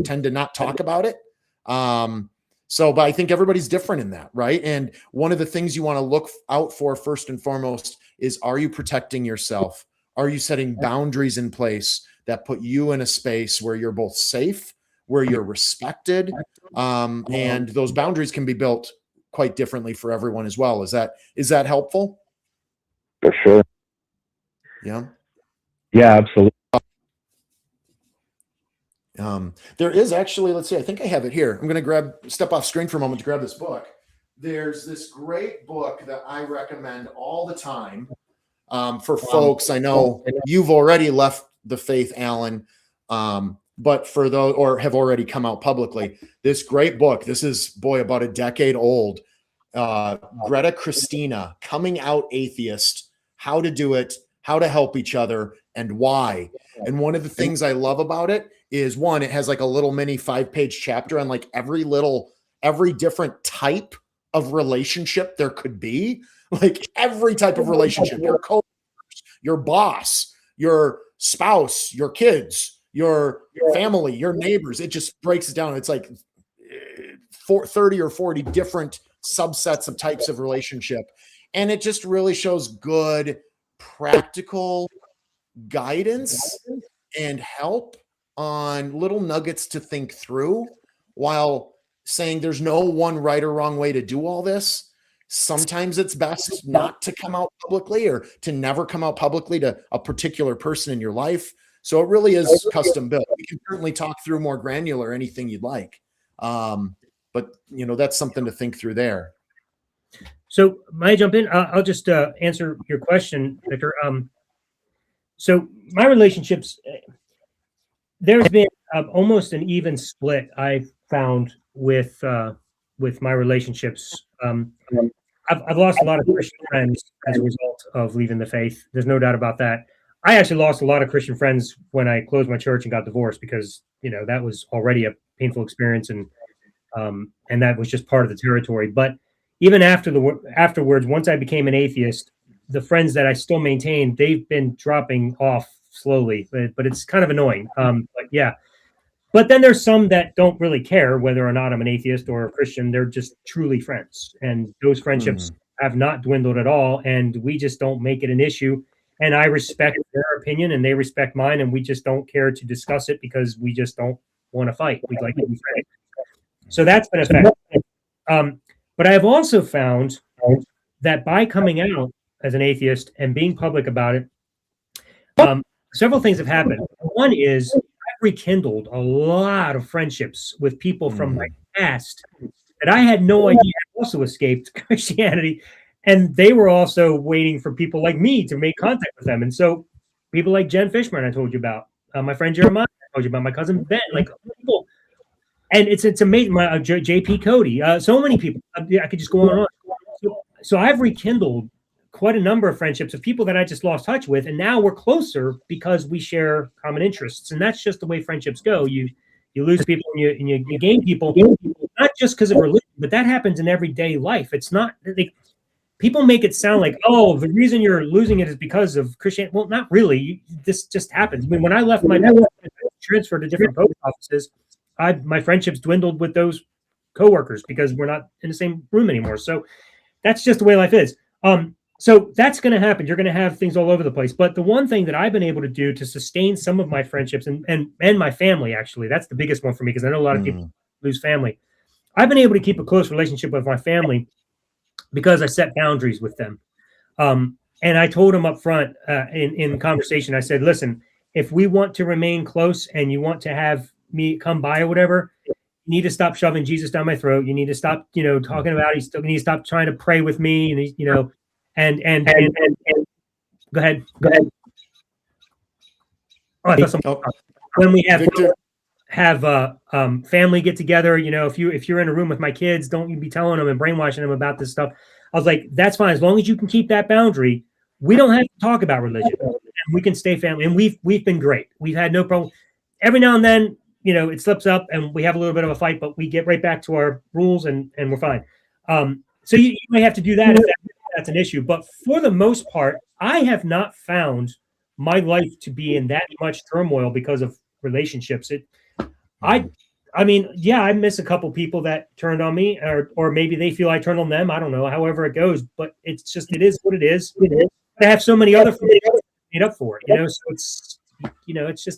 tend to not talk about it. But I think everybody's different in that, right? And one of the things you want to look out for first and foremost is, are you protecting yourself? Are you setting boundaries in place that put you in a space where you're both safe, where you're respected? And those boundaries can be built quite differently for everyone as well. Is that helpful? For sure. Yeah. Yeah, absolutely. There is actually, let's see, I think I have it here. I'm going to step off screen for a moment to grab this book. There's this great book that I recommend all the time for folks. I know you've already left the faith, Alan, but for those, or have already come out publicly, this great book, this is, about a decade old, Greta Christina, Coming Out Atheist, How to Do It, How to Help Each Other, and Why. And one of the things I love about it is, one, it has like a little mini 5-page chapter on like every different type of relationship there could be, like every type of relationship, your coworkers, your boss, your spouse, your kids, your family, your neighbors. It just breaks it down. It's like 30 or 40 different subsets of types of relationship. And it just really shows good, practical guidance and help on little nuggets to think through, while saying there's no one right or wrong way to do all this. Sometimes it's best not to come out publicly, or to never come out publicly to a particular person in your life. So it really is custom built. We can certainly talk through more granular, anything you'd like. But that's something to think through there. So may I jump in? I'll just answer your question, Victor. So my relationships, there's been almost an even split, I found, with my relationships. I've lost a lot of Christian friends as a result of leaving the faith. There's no doubt about that. I actually lost a lot of Christian friends when I closed my church and got divorced, because that was already a painful experience, and that was just part of the territory. But even afterwards, once I became an atheist, the friends that I still maintain, they've been dropping off slowly, but it's kind of annoying. But then there's some that don't really care whether or not I'm an atheist or a Christian. They're just truly friends, and those friendships have not dwindled at all. And we just don't make it an issue. And I respect their opinion, and they respect mine, and we just don't care to discuss it because we just don't want to fight. We'd like to be friends. So that's been effective. But I have also found that by coming out as an atheist and being public about it, several things have happened. One is I've rekindled a lot of friendships with people from my past that I had no idea also escaped Christianity. And they were also waiting for people like me to make contact with them. And so people like Jen Fishman, I told you about, my friend Jeremiah, I told you about, my cousin Ben, like people. And it's amazing. My JP Cody, so many people. I could just go on and on. So I've rekindled quite a number of friendships of people that I just lost touch with, and now we're closer because we share common interests. And that's just the way friendships go. You lose people and you gain people, not just because of religion, but that happens in everyday life. It's not like people make it sound like, oh, the reason you're losing it is because of Christianity. Well, not really. This just happens. I mean, when I left my transfer to different post offices, my friendships dwindled with those coworkers because we're not in the same room anymore. So that's just the way life is. So that's going to happen. You're going to have things all over the place. But the one thing that I've been able to do to sustain some of my friendships and my family, actually, that's the biggest one for me, because I know a lot of people lose family. I've been able to keep a close relationship with my family because I set boundaries with them. And I told them up front in conversation, I said, listen, if we want to remain close and you want to have me come by or whatever, you need to stop shoving Jesus down my throat. You need to stop, talking about it. You need to stop trying to pray with me. And, and go ahead. Oh, I thought when we have Victor, family get together, if you're in a room with my kids, don't you be telling them and brainwashing them about this stuff. I was like, that's fine as long as you can keep that boundary. We don't have to talk about religion. We can stay family, and we've been great. We've had no problem. Every now and then, it slips up, and we have a little bit of a fight, but we get right back to our rules, and we're fine. So you may have to do that if that's an issue. But for the most part, I have not found my life to be in that much turmoil because of relationships. I mean, yeah, I miss a couple people that turned on me, or maybe they feel I turned on them. I don't know, however it goes, but it is what it is. I have so many other things made up for it, so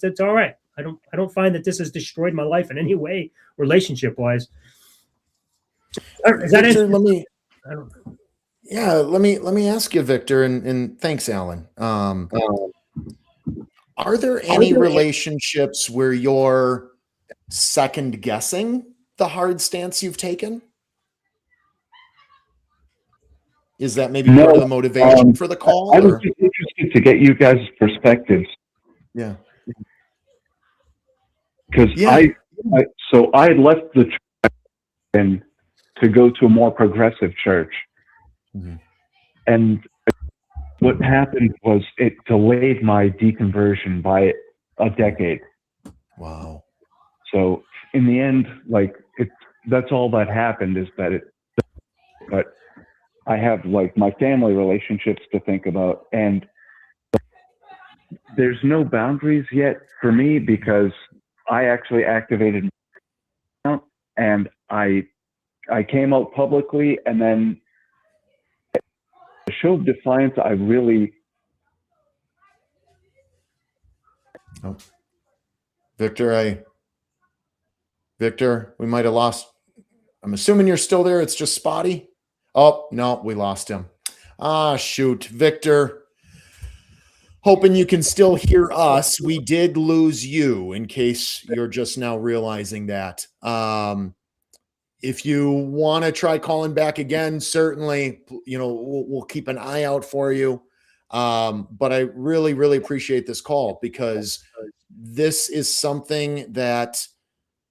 it's all right. I don't find that this has destroyed my life in any way, relationship wise. Is that Victor, I don't know. Yeah, let me ask you, Victor, and thanks, Alan. Are there any relationships where you're second guessing the hard stance you've taken? Is that maybe part of the motivation for the call? I was just interested to get you guys' perspectives. Yeah. Because I left the church and to go to a more progressive church. Mm-hmm. And what happened was it delayed my deconversion by a decade. Wow. So in the end, that's all that happened is that but I have my family relationships to think about, and there's no boundaries yet for me because I actually activated my account and I came out publicly, and then the show of defiance, Victor, we might have lost. I'm assuming you're still there. It's just spotty. Oh, no, we lost him. Shoot. Victor, hoping you can still hear us. We did lose you, in case you're just now realizing that. If you want to try calling back again, certainly, we'll keep an eye out for you. But I really, really appreciate this call, because this is something that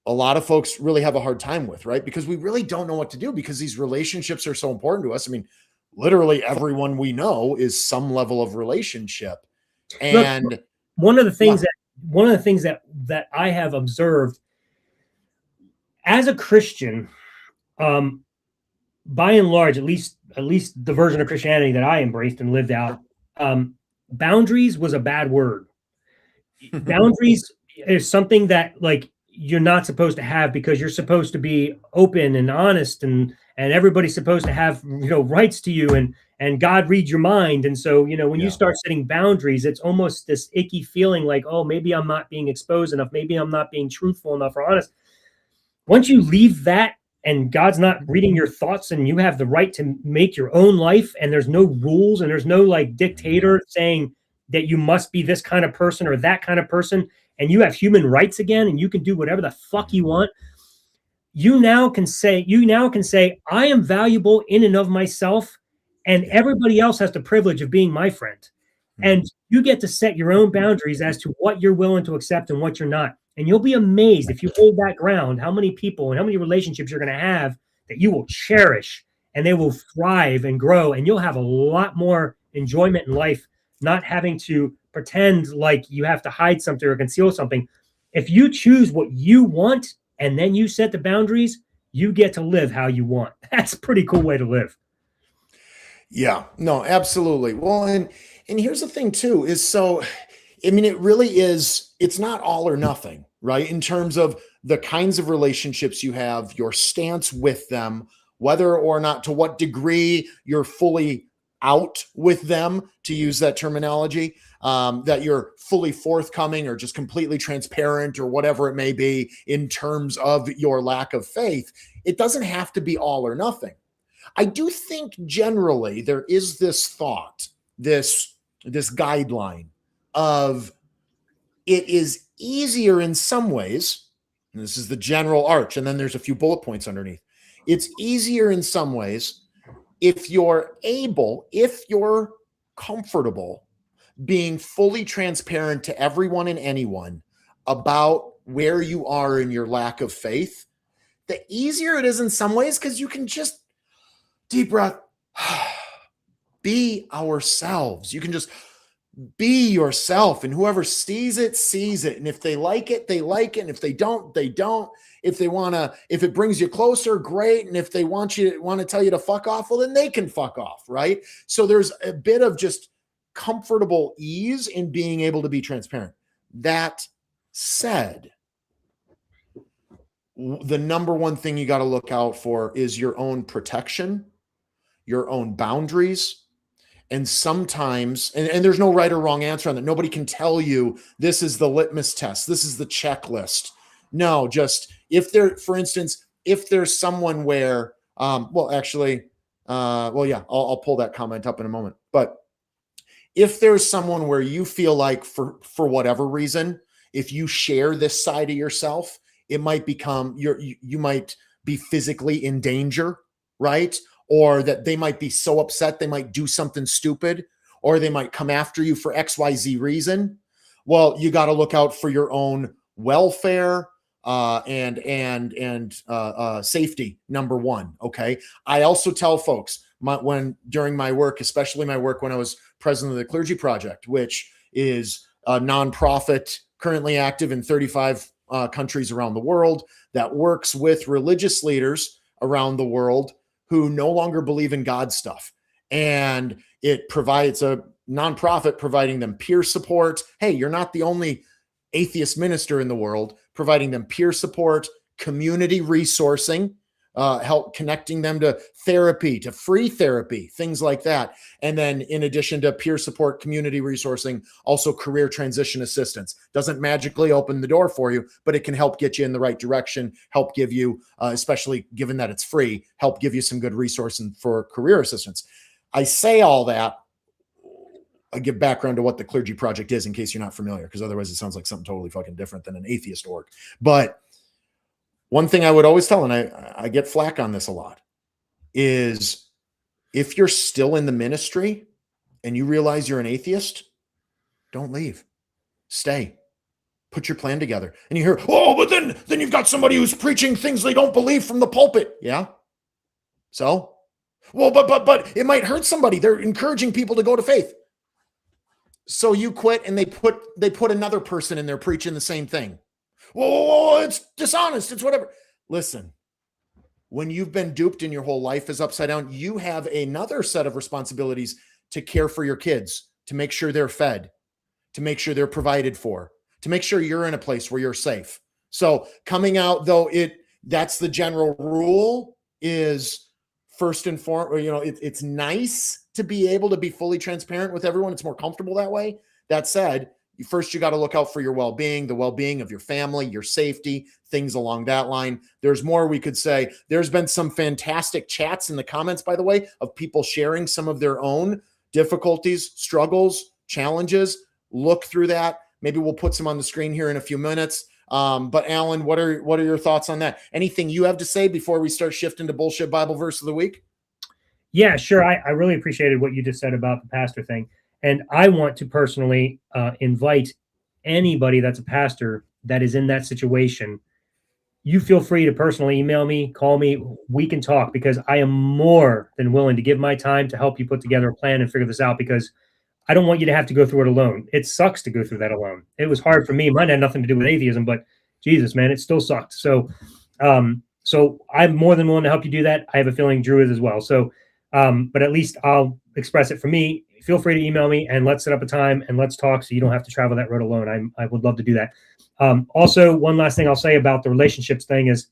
a lot of folks really have a hard time with, right? Because we really don't know what to do, because these relationships are so important to us. I mean, literally everyone we know is some level of relationship. And look, one of the things that I have observed as a Christian, by and large, at least the version of Christianity that I embraced and lived out, boundaries was a bad word. Boundaries is something that you're not supposed to have, because you're supposed to be open and honest, and everybody's supposed to have rights to you, and God reads your mind. And so when you start setting boundaries, it's almost this icky feeling like, oh, maybe I'm not being exposed enough, maybe I'm not being truthful enough or honest. Once you leave that and God's not reading your thoughts, and you have the right to make your own life, and there's no rules, and there's no dictator saying that you must be this kind of person or that kind of person, and you have human rights again, and you can do whatever the fuck you want. You now can say, I am valuable in and of myself, and everybody else has the privilege of being my friend. And you get to set your own boundaries as to what you're willing to accept and what you're not. And you'll be amazed, if you hold that ground, how many people and how many relationships you're going to have that you will cherish, and they will thrive and grow, and you'll have a lot more enjoyment in life, not having to pretend like you have to hide something or conceal something. If you choose what you want and then you set the boundaries, you get to live how you want. That's a pretty cool way to live. Yeah, no, absolutely. Well, and here's the thing too, is it really is, it's not all or nothing, right? In terms of the kinds of relationships you have, your stance with them, whether or not, to what degree you're fully out with them, to use that terminology, that you're fully forthcoming or just completely transparent or whatever it may be in terms of your lack of faith. It doesn't have to be all or nothing. I do think generally there is this thought, this guideline of, it is easier in some ways, and this is the general arch, and then there's a few bullet points underneath. It's easier in some ways if you're comfortable being fully transparent to everyone and anyone about where you are in your lack of faith, the easier it is in some ways, because you can just deep breath, be ourselves. You can just be yourself, and whoever sees it, sees it. And if they like it, they like it. And if they don't, they don't. If they want to, if it brings you closer, great. And if they want to tell you to fuck off, well, then they can fuck off, right? So there's a bit of just comfortable ease in being able to be transparent. That said, the number one thing you got to look out for is your own protection, your own boundaries. And sometimes, and there's no right or wrong answer on that. Nobody can tell you this is the litmus test, this is the checklist. No, just if there, for instance, if there's someone where, I'll pull that comment up in a moment. But if there's someone where you feel like for whatever reason, if you share this side of yourself, it might become you might be physically in danger, right? Or that they might be so upset they might do something stupid, or they might come after you for XYZ reason. Well, you got to look out for your own welfare and safety, number one. Okay. I also tell folks during my work, especially my work when I was president of the Clergy Project, which is a nonprofit currently active in 35 countries around the world that works with religious leaders around the world who no longer believe in God stuff. And it provides a nonprofit providing them peer support. Hey, you're not the only atheist minister in the world, providing them peer support, community resourcing, help connecting them to therapy, to free therapy, things like that. And then in addition to peer support, community resourcing, also career transition assistance. Doesn't magically open the door for you, but it can help get you in the right direction, help give you, especially given that it's free, help give you some good resources for career assistance. I say all that, I give background to what the Clergy Project is in case you're not familiar, because otherwise it sounds like something totally fucking different than an atheist org. But one thing I would always tell, and I get flack on this a lot, is if you're still in the ministry and you realize you're an atheist, don't leave. Stay. Put your plan together. And you hear, oh, but then you've got somebody who's preaching things they don't believe from the pulpit. Yeah. So, well, but it might hurt somebody. They're encouraging people to go to faith. So you quit, and they put another person in there preaching the same thing. Whoa, it's dishonest. It's whatever. Listen, when you've been duped and your whole life is upside down, you have another set of responsibilities to care for your kids, to make sure they're fed, to make sure they're provided for, to make sure you're in a place where you're safe. So coming out, though, that's the general rule, is first and foremost, it's nice to be able to be fully transparent with everyone. It's more comfortable that way. That said, first, you got to look out for your well-being, the well-being of your family, your safety, things along that line. There's more we could say. There's been some fantastic chats in the comments, by the way, of people sharing some of their own difficulties, struggles, challenges. Look through that. Maybe we'll put some on the screen here in a few minutes. But Alan, what are your thoughts on that? Anything you have to say before we start shifting to bullshit Bible verse of the week? Yeah, sure. I really appreciated what you just said about the pastor thing. And I want to personally invite anybody that's a pastor that is in that situation. You feel free to personally email me, call me. We can talk, because I am more than willing to give my time to help you put together a plan and figure this out, because I don't want you to have to go through it alone. It sucks to go through that alone. It was hard for me. Mine had nothing to do with atheism, but Jesus, man, it still sucked. So I'm more than willing to help you do that. I have a feeling Drew is as well. So, but at least I'll express it for me. Feel free to email me, and let's set up a time and let's talk, so you don't have to travel that road alone. I would love to do that. Also, one last thing I'll say about the relationships thing is,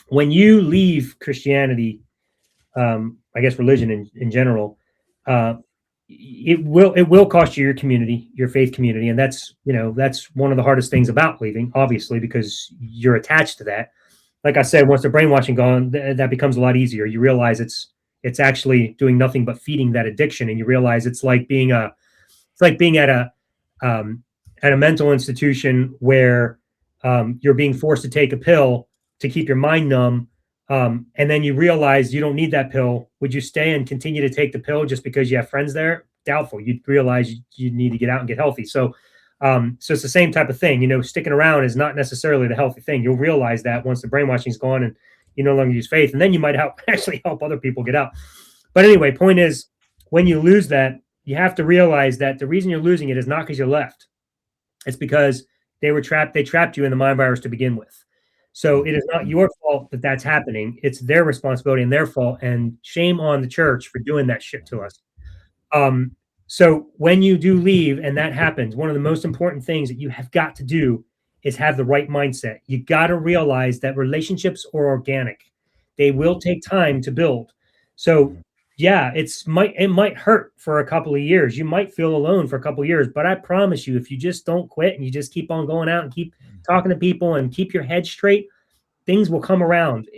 when you leave Christianity, I guess religion in general, it will cost you your community, your faith community. And that's one of the hardest things about leaving, obviously, because you're attached to that. Like I said, once the brainwashing gone, that becomes a lot easier. You realize it's actually doing nothing but feeding that addiction. And you realize it's like being at a mental institution where you're being forced to take a pill to keep your mind numb. And then you realize you don't need that pill. Would you stay and continue to take the pill just because you have friends there? Doubtful. You'd realize you need to get out and get healthy. So So it's the same type of thing. Sticking around is not necessarily the healthy thing. You'll realize that once the brainwashing is gone and you no longer use faith, and then you might actually help other people get out. But anyway, point is, when you lose that, you have to realize that the reason you're losing it is not because you left. It's because they trapped you in the mind virus to begin with. So it is not your fault that that's happening. It's their responsibility and their fault. And shame on the church for doing that shit to us. So when you do leave and that happens, one of the most important things that you have got to do is have the right mindset. You got to realize that relationships are organic. They will take time to build. So yeah, it might hurt for a couple of years. You might feel alone for a couple of years, but I promise you, if you just don't quit and you just keep on going out and keep talking to people and keep your head straight, things will come around.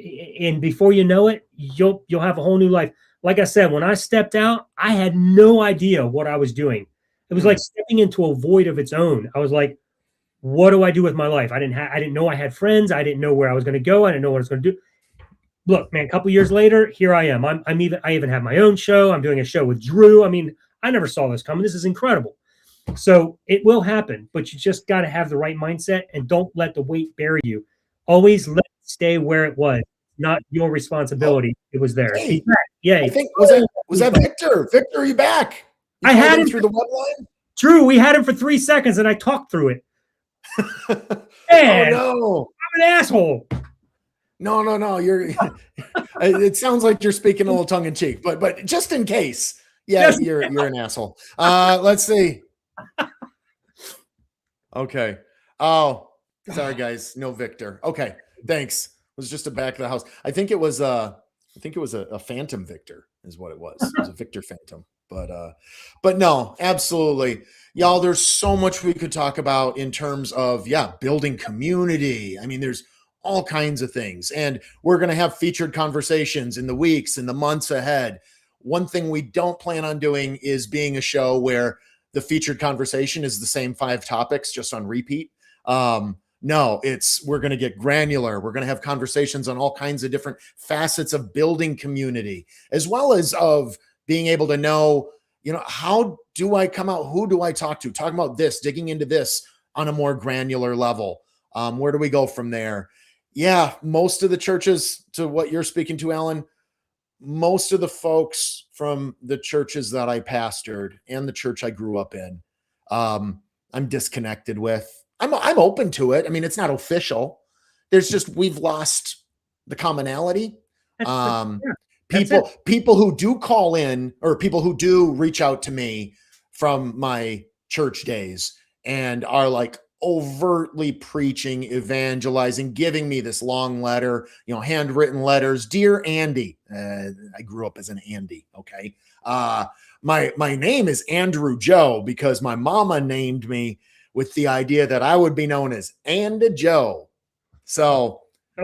And before you know it, you'll have a whole new life. Like I said, when I stepped out, I had no idea what I was doing. It was like stepping into a void of its own. I was like, what do I do with my life? I didn't know I had friends. I didn't know where I was going to go. I didn't know what I was going to do. Look, man, a couple years later, here I am. I even have my own show. I'm doing a show with Drew. I mean, I never saw this coming. This is incredible. So it will happen, but you just got to have the right mindset and don't let the weight bury you. Always let it stay where it was. Not your responsibility. It was there. Hey, Yay. I think was that Victor? Victor, are you back? You I had him him through the web line. Drew, we had him for 3 seconds and I talked through it. Man, Oh no. I'm an asshole. No. You're. It sounds like you're speaking a little tongue in cheek, but just in case, you're an asshole. Let's see. Okay. Oh, sorry guys, no Victor. Okay, thanks. It was just a back of the house. I think it was a Phantom Victor is what it was. It was a Victor Phantom. But no, absolutely. Y'all, there's so much we could talk about in terms of building community. I mean, there's all kinds of things. And we're going to have featured conversations in the weeks and the months ahead. One thing we don't plan on doing is being a show where the featured conversation is the same 5 topics just on repeat. No, we're going to get granular. We're going to have conversations on all kinds of different facets of building community, as well as of being able to know, how do I come out? Who do I talk to? Talking about this, digging into this on a more granular level. Where do we go from there? Yeah, most of the churches, to what you're speaking to, Alan, most of the folks from the churches that I pastored and the church I grew up in, I'm disconnected with. I'm open to it. I mean, it's not official. There's just, we've lost the commonality. People who do call in, or people who do reach out to me from my church days and are like overtly preaching, evangelizing, giving me this long letter, handwritten letters. Dear Andy, I grew up as an Andy. Okay. My name is Andrew Joe because my mama named me with the idea that I would be known as Andy Joe. So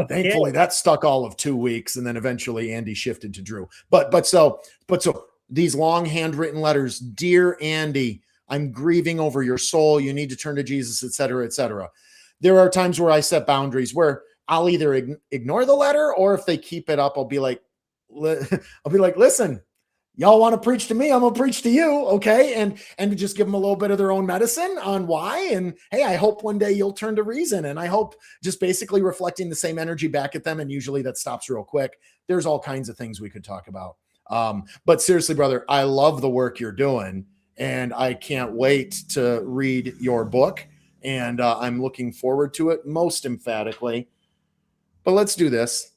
thankfully that stuck all of 2 weeks. And then eventually Andy shifted to Drew. But so these long handwritten letters, dear Andy, I'm grieving over your soul. You need to turn to Jesus, et cetera, et cetera. There are times where I set boundaries where I'll either ignore the letter, or if they keep it up, I'll be like, listen, y'all want to preach to me, I'm gonna preach to you, okay? And to just give them a little bit of their own medicine on why. And hey, I hope one day you'll turn to reason. And I hope just basically reflecting the same energy back at them. And usually that stops real quick. There's all kinds of things we could talk about. But seriously, brother, I love the work you're doing. And I can't wait to read your book. And I'm looking forward to it most emphatically. But let's do this.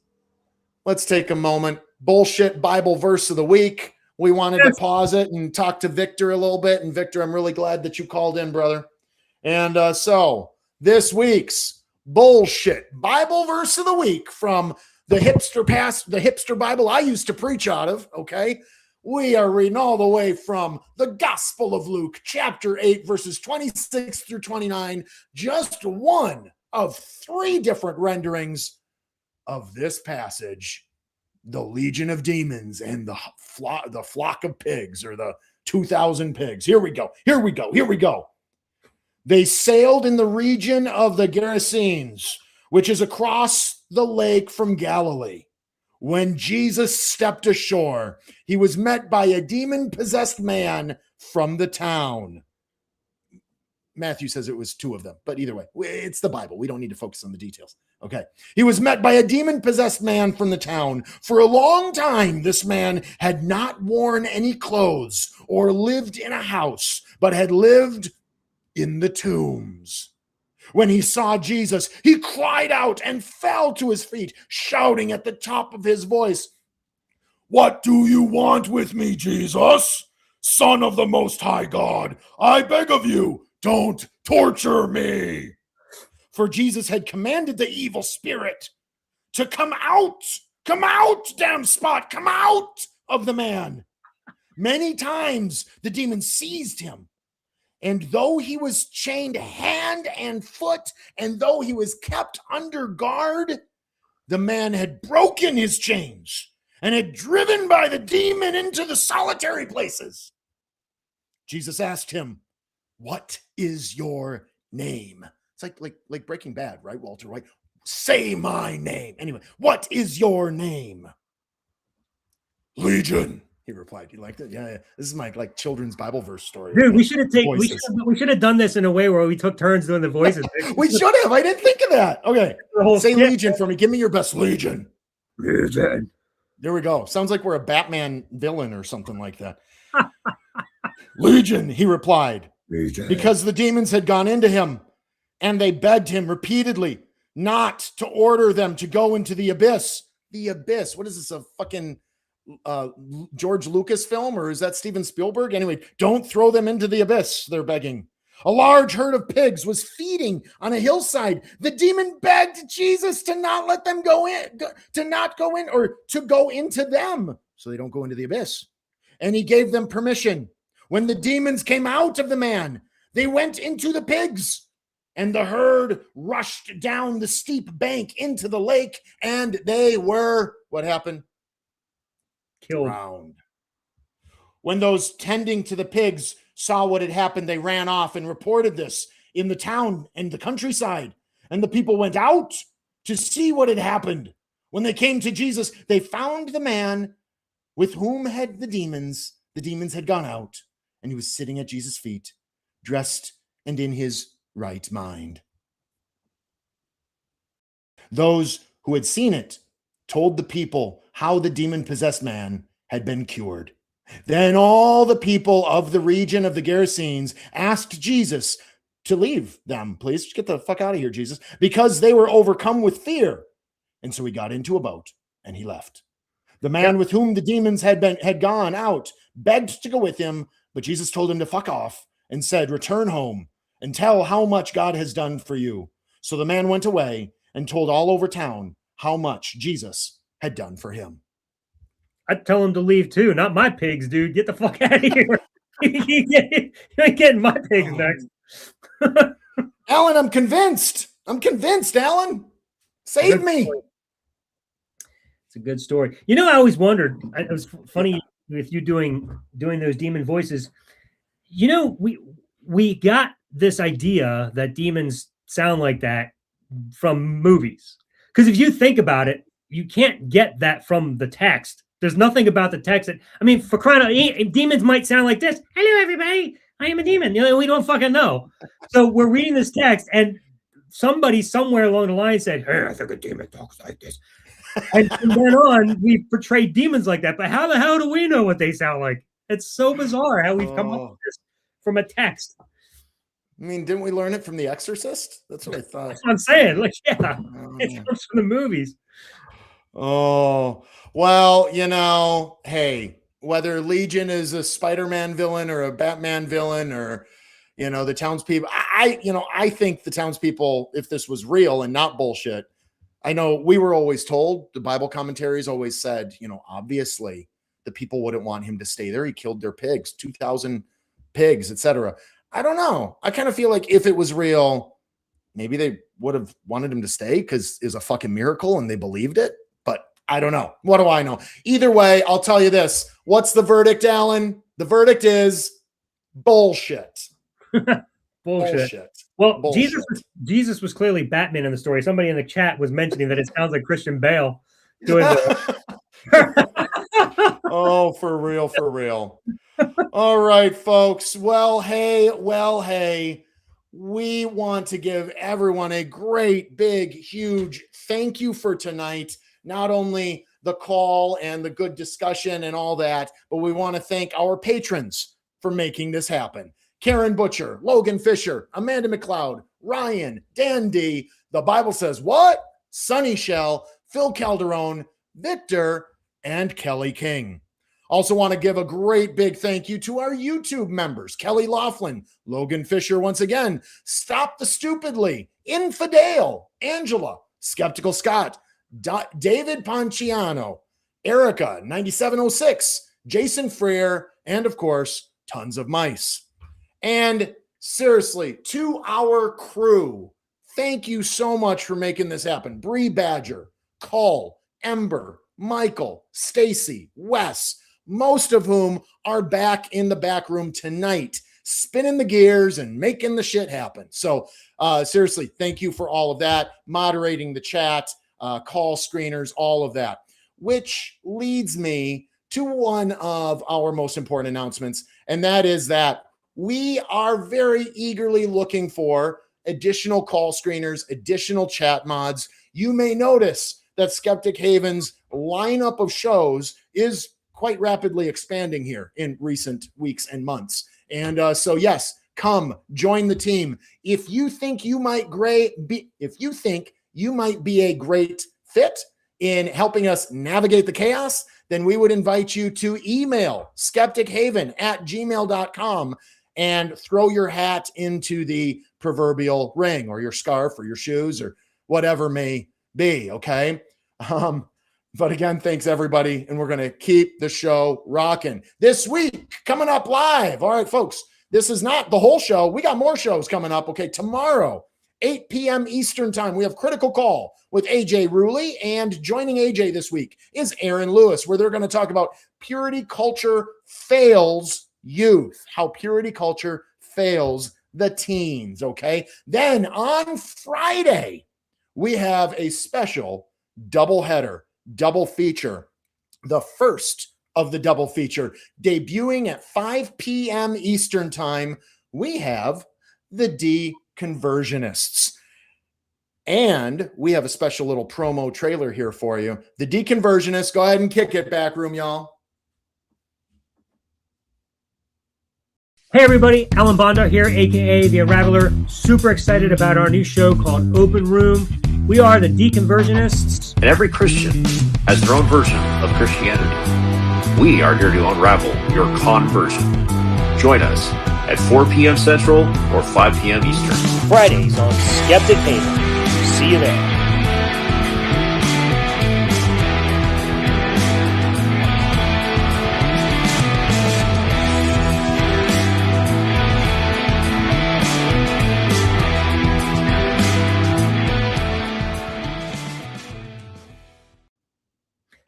Let's take a moment. Bullshit Bible verse of the week. We wanted to pause it and talk to Victor a little bit. And Victor, I'm really glad that you called in, brother. And so this week's bullshit Bible verse of the week from the hipster Bible I used to preach out of. Okay. We are reading all the way from the Gospel of Luke, chapter 8, verses 26 through 29. Just one of 3 different renderings of this passage. The legion of demons and the flock of pigs, or the 2,000 pigs. Here we go. They sailed in the region of the Gerasenes, which is across the lake from Galilee. When Jesus stepped ashore, he was met by a demon-possessed man from the town. Matthew says it was 2 of them, but either way, it's the Bible. We don't need to focus on the details. Okay. He was met by a demon-possessed man from the town. For a long time, this man had not worn any clothes or lived in a house, but had lived in the tombs. When he saw Jesus, he cried out and fell to his feet, shouting at the top of his voice, "What do you want with me, Jesus? Son of the Most High God, I beg of you, don't torture me." For Jesus had commanded the evil spirit to come out, damn spot, come out of the man. Many times the demon seized him, and though he was chained hand and foot, and though he was kept under guard, the man had broken his chains and had driven by the demon into the solitary places. Jesus asked him, "What is your name?" It's like Breaking Bad, right, Walter White? "Say my name." Anyway, "What is your name?" "Legion," he replied. You liked it? Yeah. This is my children's Bible verse story. Dude, we should have done this in a way where we took turns doing the voices. We should have. I didn't think of that. Okay. Say Legion for me. Give me your best. Legion. Legion. There we go. Sounds like we're a Batman villain or something like that. "Legion," he replied, Legion. Because the demons had gone into him, and they begged him repeatedly not to order them to go into the abyss. The abyss. What is this, a fucking George Lucas film, or is that Steven Spielberg? Anyway, don't throw them into the abyss, they're begging. A large herd of pigs was feeding on a hillside. The demon begged Jesus to not let them go in, to not go in, or to go into them so they don't go into the abyss. And he gave them permission. When the demons came out of the man, they went into the pigs, and the herd rushed down the steep bank into the lake, and they were, what happened? Killed. Drowned. When those tending to the pigs saw what had happened, they ran off and reported this in the town and the countryside. And the people went out to see what had happened. When they came to Jesus, they found the man with whom had the demons had gone out, and he was sitting at Jesus' feet, dressed and in his right mind. Those who had seen it told the people how the demon-possessed man had been cured. Then all the people of the region of the Gerasenes asked Jesus to leave them. "Please get the fuck out of here, Jesus," because they were overcome with fear. And so he got into a boat and he left. The man with whom the demons had gone out begged to go with him, but Jesus told him to fuck off and said, "Return home and tell how much God has done for you." So the man went away and told all over town how much Jesus had done for him. I'd tell him to leave too. Not my pigs, dude. Get the fuck out of here. You ain't getting my pigs next. Alan, I'm convinced. Alan. Save me. It's a good story. You know, I always wondered, it was funny with you doing those demon voices. You know, we got this idea that demons sound like that from movies. Because if you think about it, you can't get that from the text. There's nothing about the text that, I mean, for crying out, demons might sound like this. "Hello, everybody. I am a demon." You know, we don't fucking know. So we're reading this text, and somebody somewhere along the line said, "Hey, I think a demon talks like this." And from then on, we portrayed demons like that. But how the hell do we know what they sound like? It's so bizarre how we've come up with this from a text. I mean, didn't we learn it from The Exorcist? That's what I thought. That's what I'm saying. Like, yeah, it comes from the movies. Oh, well, you know, hey, whether Legion is a Spider-Man villain or a Batman villain, or, you know, the townspeople, I think the townspeople, if this was real and not bullshit, I know we were always told, the Bible commentaries always said, you know, obviously the people wouldn't want him to stay there. He killed their pigs, 2,000 pigs, etc. I don't know. I kind of feel like if it was real, maybe they would have wanted him to stay because it was a fucking miracle and they believed it. But I don't know. What do I know? Either way, I'll tell you this. What's the verdict, Alan? The verdict is bullshit. Bullshit. Well, bullshit. Jesus was clearly Batman in the story. Somebody in the chat was mentioning that it sounds like Christian Bale doing Oh, for real. All right, folks. Well, hey. we want to give everyone a great, big, huge thank you for tonight. Not only the call and the good discussion and all that, but we want to thank our patrons for making this happen. Karen Butcher, Logan Fisher, Amanda McLeod, Rion, Dan D, The Bible Says What? Sunny Shell, Phil Calderone, Victor, and Kellie King. Also want to give a great big thank you to our YouTube members, Kelly Laughlin, Logan Fisher once again, Stop the Stupidly, Infidel, Angela, Skeptical Scott, David Ponciano, Erica, 9706, Jason Freer, and of course, Tons of Mice. And seriously, to our crew, thank you so much for making this happen. Bree Badger, Cole, Ember, Michael, Stacy, Wes, most of whom are back in the back room tonight, spinning the gears and making the shit happen. So seriously, thank you for all of that, moderating the chat, call screeners, all of that, which leads me to one of our most important announcements, and that is that we are very eagerly looking for additional call screeners, additional chat mods. You may notice that Skeptic Haven's lineup of shows is quite rapidly expanding here in recent weeks and months. And so, yes, come join the team. If you think you might be a great fit in helping us navigate the chaos, then we would invite you to email skeptichaven@gmail.com and throw your hat into the proverbial ring, or your scarf, or your shoes, or whatever may be. Okay. But again, thanks everybody. And we're going to keep the show rocking this week, coming up live. All right, folks, this is not the whole show. We got more shows coming up. Okay. Tomorrow, 8 p.m. Eastern time, we have Critical Call with AJ Ruley, and joining AJ this week is Aaron Lewis, where they're going to talk about purity culture fails youth, how purity culture fails the teens. Okay. Then on Friday, we have a special double feature, the first of the double feature, debuting at 5 p.m. Eastern time. We have the Deconversionists. And we have a special little promo trailer here for you. The Deconversionists, go ahead and kick it, back room, y'all. Hey everybody, Alan Bondar here, aka The Unraveler. Super excited about our new show called Open Room. We are the Deconversionists. And every Christian has their own version of Christianity. We are here to unravel your conversion. Join us at 4 p.m. Central or 5 p.m. Eastern. Fridays on Skeptic Haven. See you there.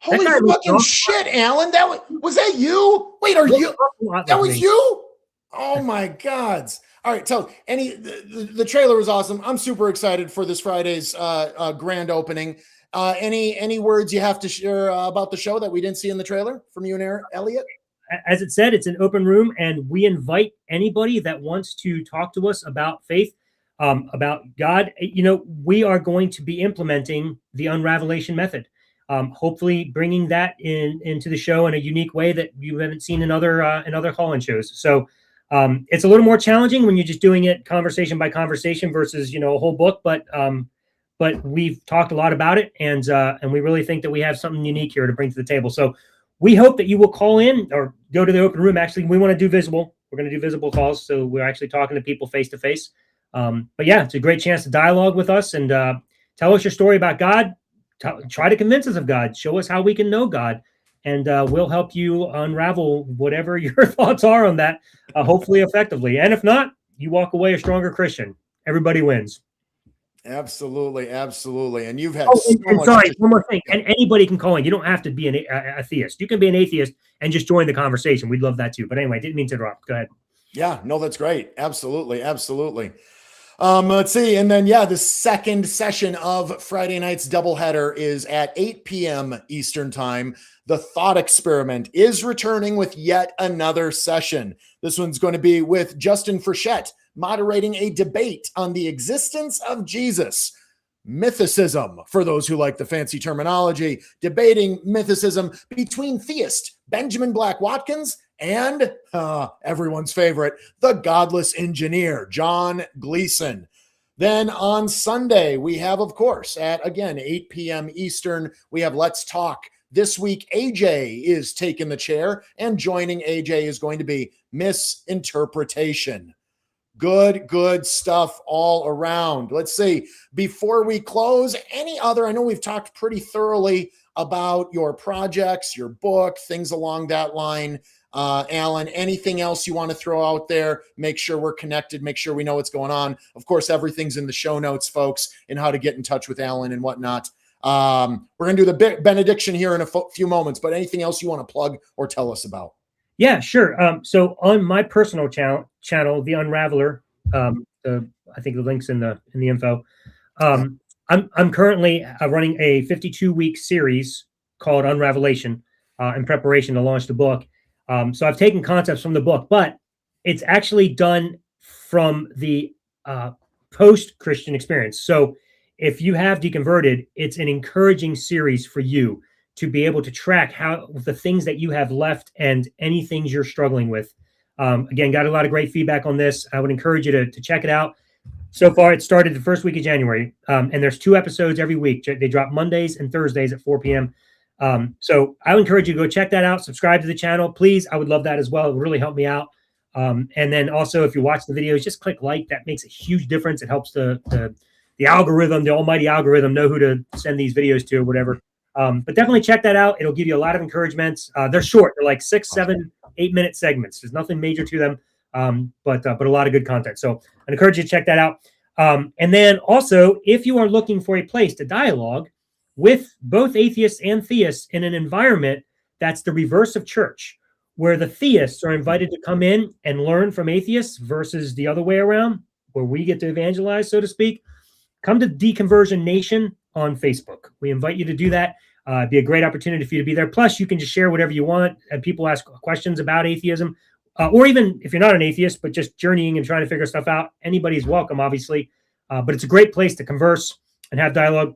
Holy fucking shit, Alan. Was that you? Wait, are you? That was you? Oh my God. All right. So the trailer was awesome. I'm super excited for this Friday's grand opening. Any words you have to share about the show that we didn't see in the trailer from you and Elliot? As it said, it's an open room, and we invite anybody that wants to talk to us about faith, about God. We are going to be implementing the Unravelation method. Hopefully bringing that into the show in a unique way that you haven't seen in other call-in shows. So it's a little more challenging when you're just doing it conversation by conversation versus, a whole book. But we've talked a lot about it, and we really think that we have something unique here to bring to the table. So we hope that you will call in or go to the open room. Actually, we want to do visible. We're going to do visible calls. So we're actually talking to people face to face. But yeah, it's a great chance to dialogue with us and tell us your story about God. Try to convince us of God. Show us how we can know God, and we'll help you unravel whatever your thoughts are on that, hopefully effectively. And if not, you walk away a stronger Christian. Everybody wins. Absolutely. And you've had sorry, one more thing. And anybody can call in. You don't have to be a theist. You can be an atheist and just join the conversation. We'd love that too. But anyway, didn't mean to interrupt. Go ahead. Yeah, no, that's great. Absolutely. Let's see. And then, the second session of Friday night's doubleheader is at 8 p.m. Eastern time. The Thought Experiment is returning with yet another session. This one's going to be with Justin Frechette moderating a debate on the existence of Jesus. Mythicism, for those who like the fancy terminology, debating mythicism between theist Benjamin Black Watkins and everyone's favorite, the godless engineer, John Gleason. Then on Sunday, we have, of course, at, again, 8 p.m. Eastern, we have Let's Talk. This week, AJ is taking the chair, and joining AJ is going to be Misinterpretation. Good stuff all around. Let's see. Before we close, I know we've talked pretty thoroughly about your projects, your book, things along that line. Alan, anything else you want to throw out there? Make sure we're connected. Make sure we know what's going on. Of course, everything's in the show notes, folks, and how to get in touch with Alan and whatnot. We're going to do the benediction here in a few moments, but anything else you want to plug or tell us about? Yeah, sure. So on my personal channel, The Unraveler, I think the link's in the info. I'm currently running a 52-week series called Unravelation in preparation to launch the book. So I've taken concepts from the book, but it's actually done from the post-Christian experience. So if you have deconverted, it's an encouraging series for you to be able to track how the things that you have left and any things you're struggling with. Again, got a lot of great feedback on this. I would encourage you to check it out. So far, it started the first week of January, and there's 2 episodes every week. They drop Mondays and Thursdays at 4 p.m. So I would encourage you to go check that out. Subscribe to the channel, please. I would love that as well. It would really help me out. And then also, if you watch the videos, just click like. That makes a huge difference. It helps the algorithm, the almighty algorithm, know who to send these videos to or whatever. But definitely check that out. It'll give you a lot of encouragements. They're short. They're like 6, 7, 8-minute segments. There's nothing major to them, but a lot of good content. So I encourage you to check that out. And then also, if you are looking for a place to dialogue with both atheists and theists in an environment that's the reverse of church, where the theists are invited to come in and learn from atheists versus the other way around, where we get to evangelize, so to speak, come to Deconversion Nation on Facebook. We invite you to do that. It'd be a great opportunity for you to be there. Plus, you can just share whatever you want, and people ask questions about atheism, or even if you're not an atheist, but just journeying and trying to figure stuff out. Anybody's welcome, obviously. But it's a great place to converse and have dialogue.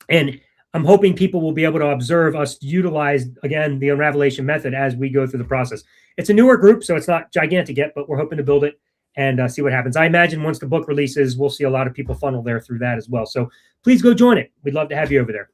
And I'm hoping people will be able to observe us utilize, again, the Unravelation method as we go through the process. It's a newer group, so it's not gigantic yet, but we're hoping to build it and see what happens. I imagine once the book releases, we'll see a lot of people funnel there through that as well. So please go join it. We'd love to have you over there.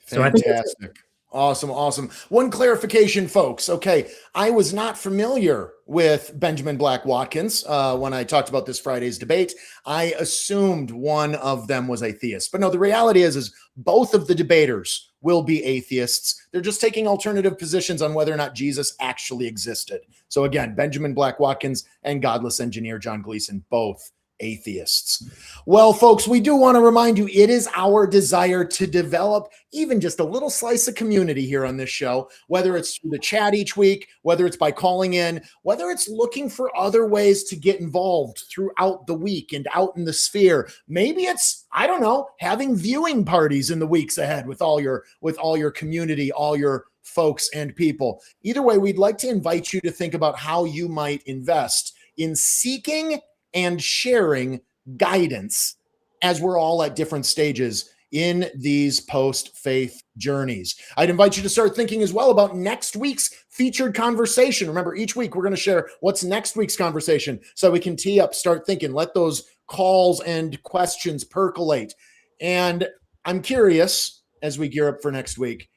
Fantastic. Awesome. One clarification, folks. Okay, I was not familiar with Benjamin Black Watkins when I talked about this Friday's debate. I assumed one of them was a theist. But no, the reality is both of the debaters will be atheists. They're just taking alternative positions on whether or not Jesus actually existed. So again, Benjamin Black Watkins and godless engineer John Gleason, both atheists. Well, folks, we do want to remind you, it is our desire to develop even just a little slice of community here on this show, whether it's through the chat each week, whether it's by calling in, whether it's looking for other ways to get involved throughout the week and out in the sphere. Maybe it's, I don't know, having viewing parties in the weeks ahead with all your community, all your folks and people. Either way, we'd like to invite you to think about how you might invest in seeking and sharing guidance as we're all at different stages in these post-faith journeys. I'd invite you to start thinking as well about next week's featured conversation. Remember, each week we're going to share what's next week's conversation so we can tee up, start thinking, let those calls and questions percolate. And I'm curious, as we gear up for next week,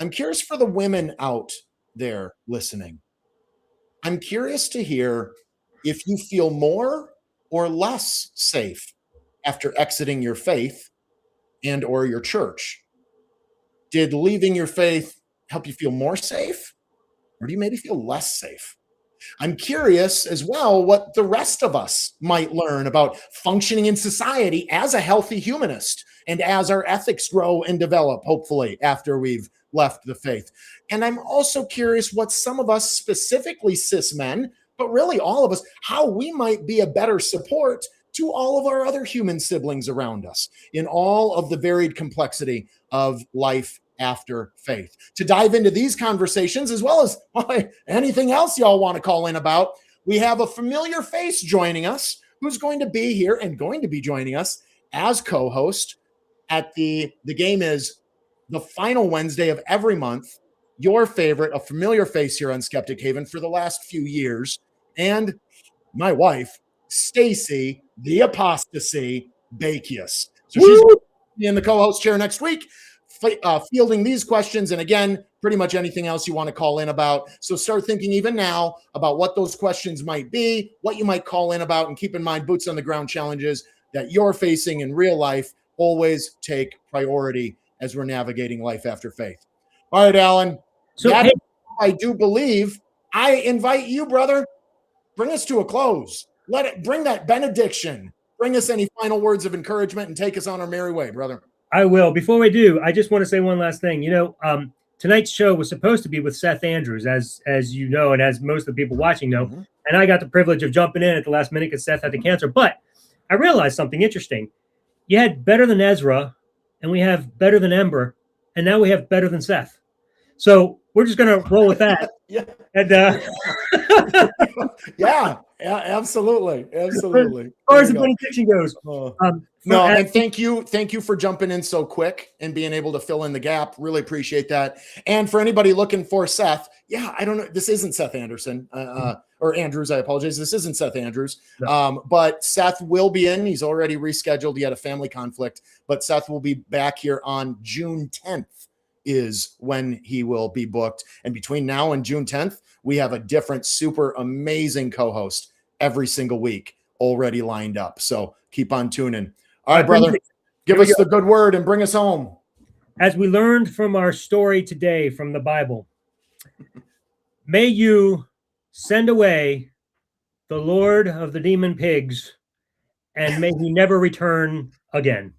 I'm curious for the women out there listening. I'm curious to hear if you feel more or less safe after exiting your faith and or your church. Did leaving your faith help you feel more safe, or do you maybe feel less safe? I'm curious as well what the rest of us might learn about functioning in society as a healthy humanist and as our ethics grow and develop, hopefully, after we've left the faith. And I'm also curious what some of us, specifically cis men, but really all of us, how we might be a better support to all of our other human siblings around us in all of the varied complexity of life after faith. To dive into these conversations, as well as anything else y'all want to call in about, we have a familiar face joining us who's going to be here and going to be joining us as co-host at the game is the final Wednesday of every month. Your favorite, a familiar face here on Skeptic Haven for the last few years, and my wife, Stacy, the apostasy, Bekius. So she's in the co-host chair next week, fielding these questions, and again, pretty much anything else you want to call in about. So start thinking even now about what those questions might be, what you might call in about, and keep in mind boots on the ground challenges that you're facing in real life always take priority as we're navigating life after faith. All right, Alan. So I do believe I invite you, brother, bring us to a close. Bring that benediction. Bring us any final words of encouragement and take us on our merry way, brother. I will. Before we do, I just want to say one last thing. Tonight's show was supposed to be with Seth Andrews, as you know, and as most of the people watching know. Mm-hmm. And I got the privilege of jumping in at the last minute because Seth had the cancer. But I realized something interesting. You had better than Ezra, and we have better than Ember, and now we have better than Seth. So we're just going to roll with that. Yeah. And yeah, absolutely. As far as the benediction goes. And thank you for jumping in so quick and being able to fill in the gap. Really appreciate that. And for anybody looking for Seth, I don't know. This isn't Seth Anderson or Andrews. I apologize. This isn't Seth Andrews. No. But Seth will be in. He's already rescheduled. He had a family conflict, but Seth will be back here on June 10th. Is when he will be booked. And between now and June 10th, we have a different super amazing co-host every single week already lined up. So keep on tuning. All right, brother, give us the good word and bring us home. As we learned from our story today from the Bible, may you send away the Lord of the demon pigs and may he never return again.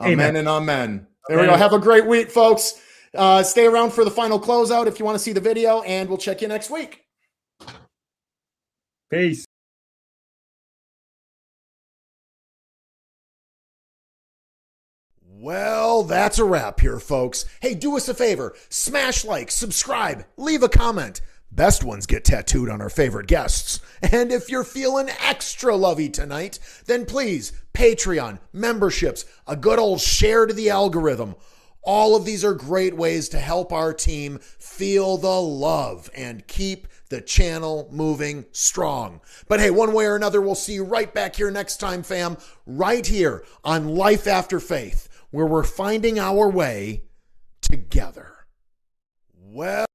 Amen and amen. There we go. Have a great week, folks. Stay around for the final closeout if you want to see the video, and we'll check you next week. Peace. Well, that's a wrap here, folks. Hey, do us a favor. Smash like, subscribe, leave a comment. Best ones get tattooed on our favorite guests. And if you're feeling extra lovey tonight, then please, Patreon, memberships, a good old share to the algorithm. All of these are great ways to help our team feel the love and keep the channel moving strong. But hey, one way or another, we'll see you right back here next time, fam, right here on Life After Faith, where we're finding our way together. Well.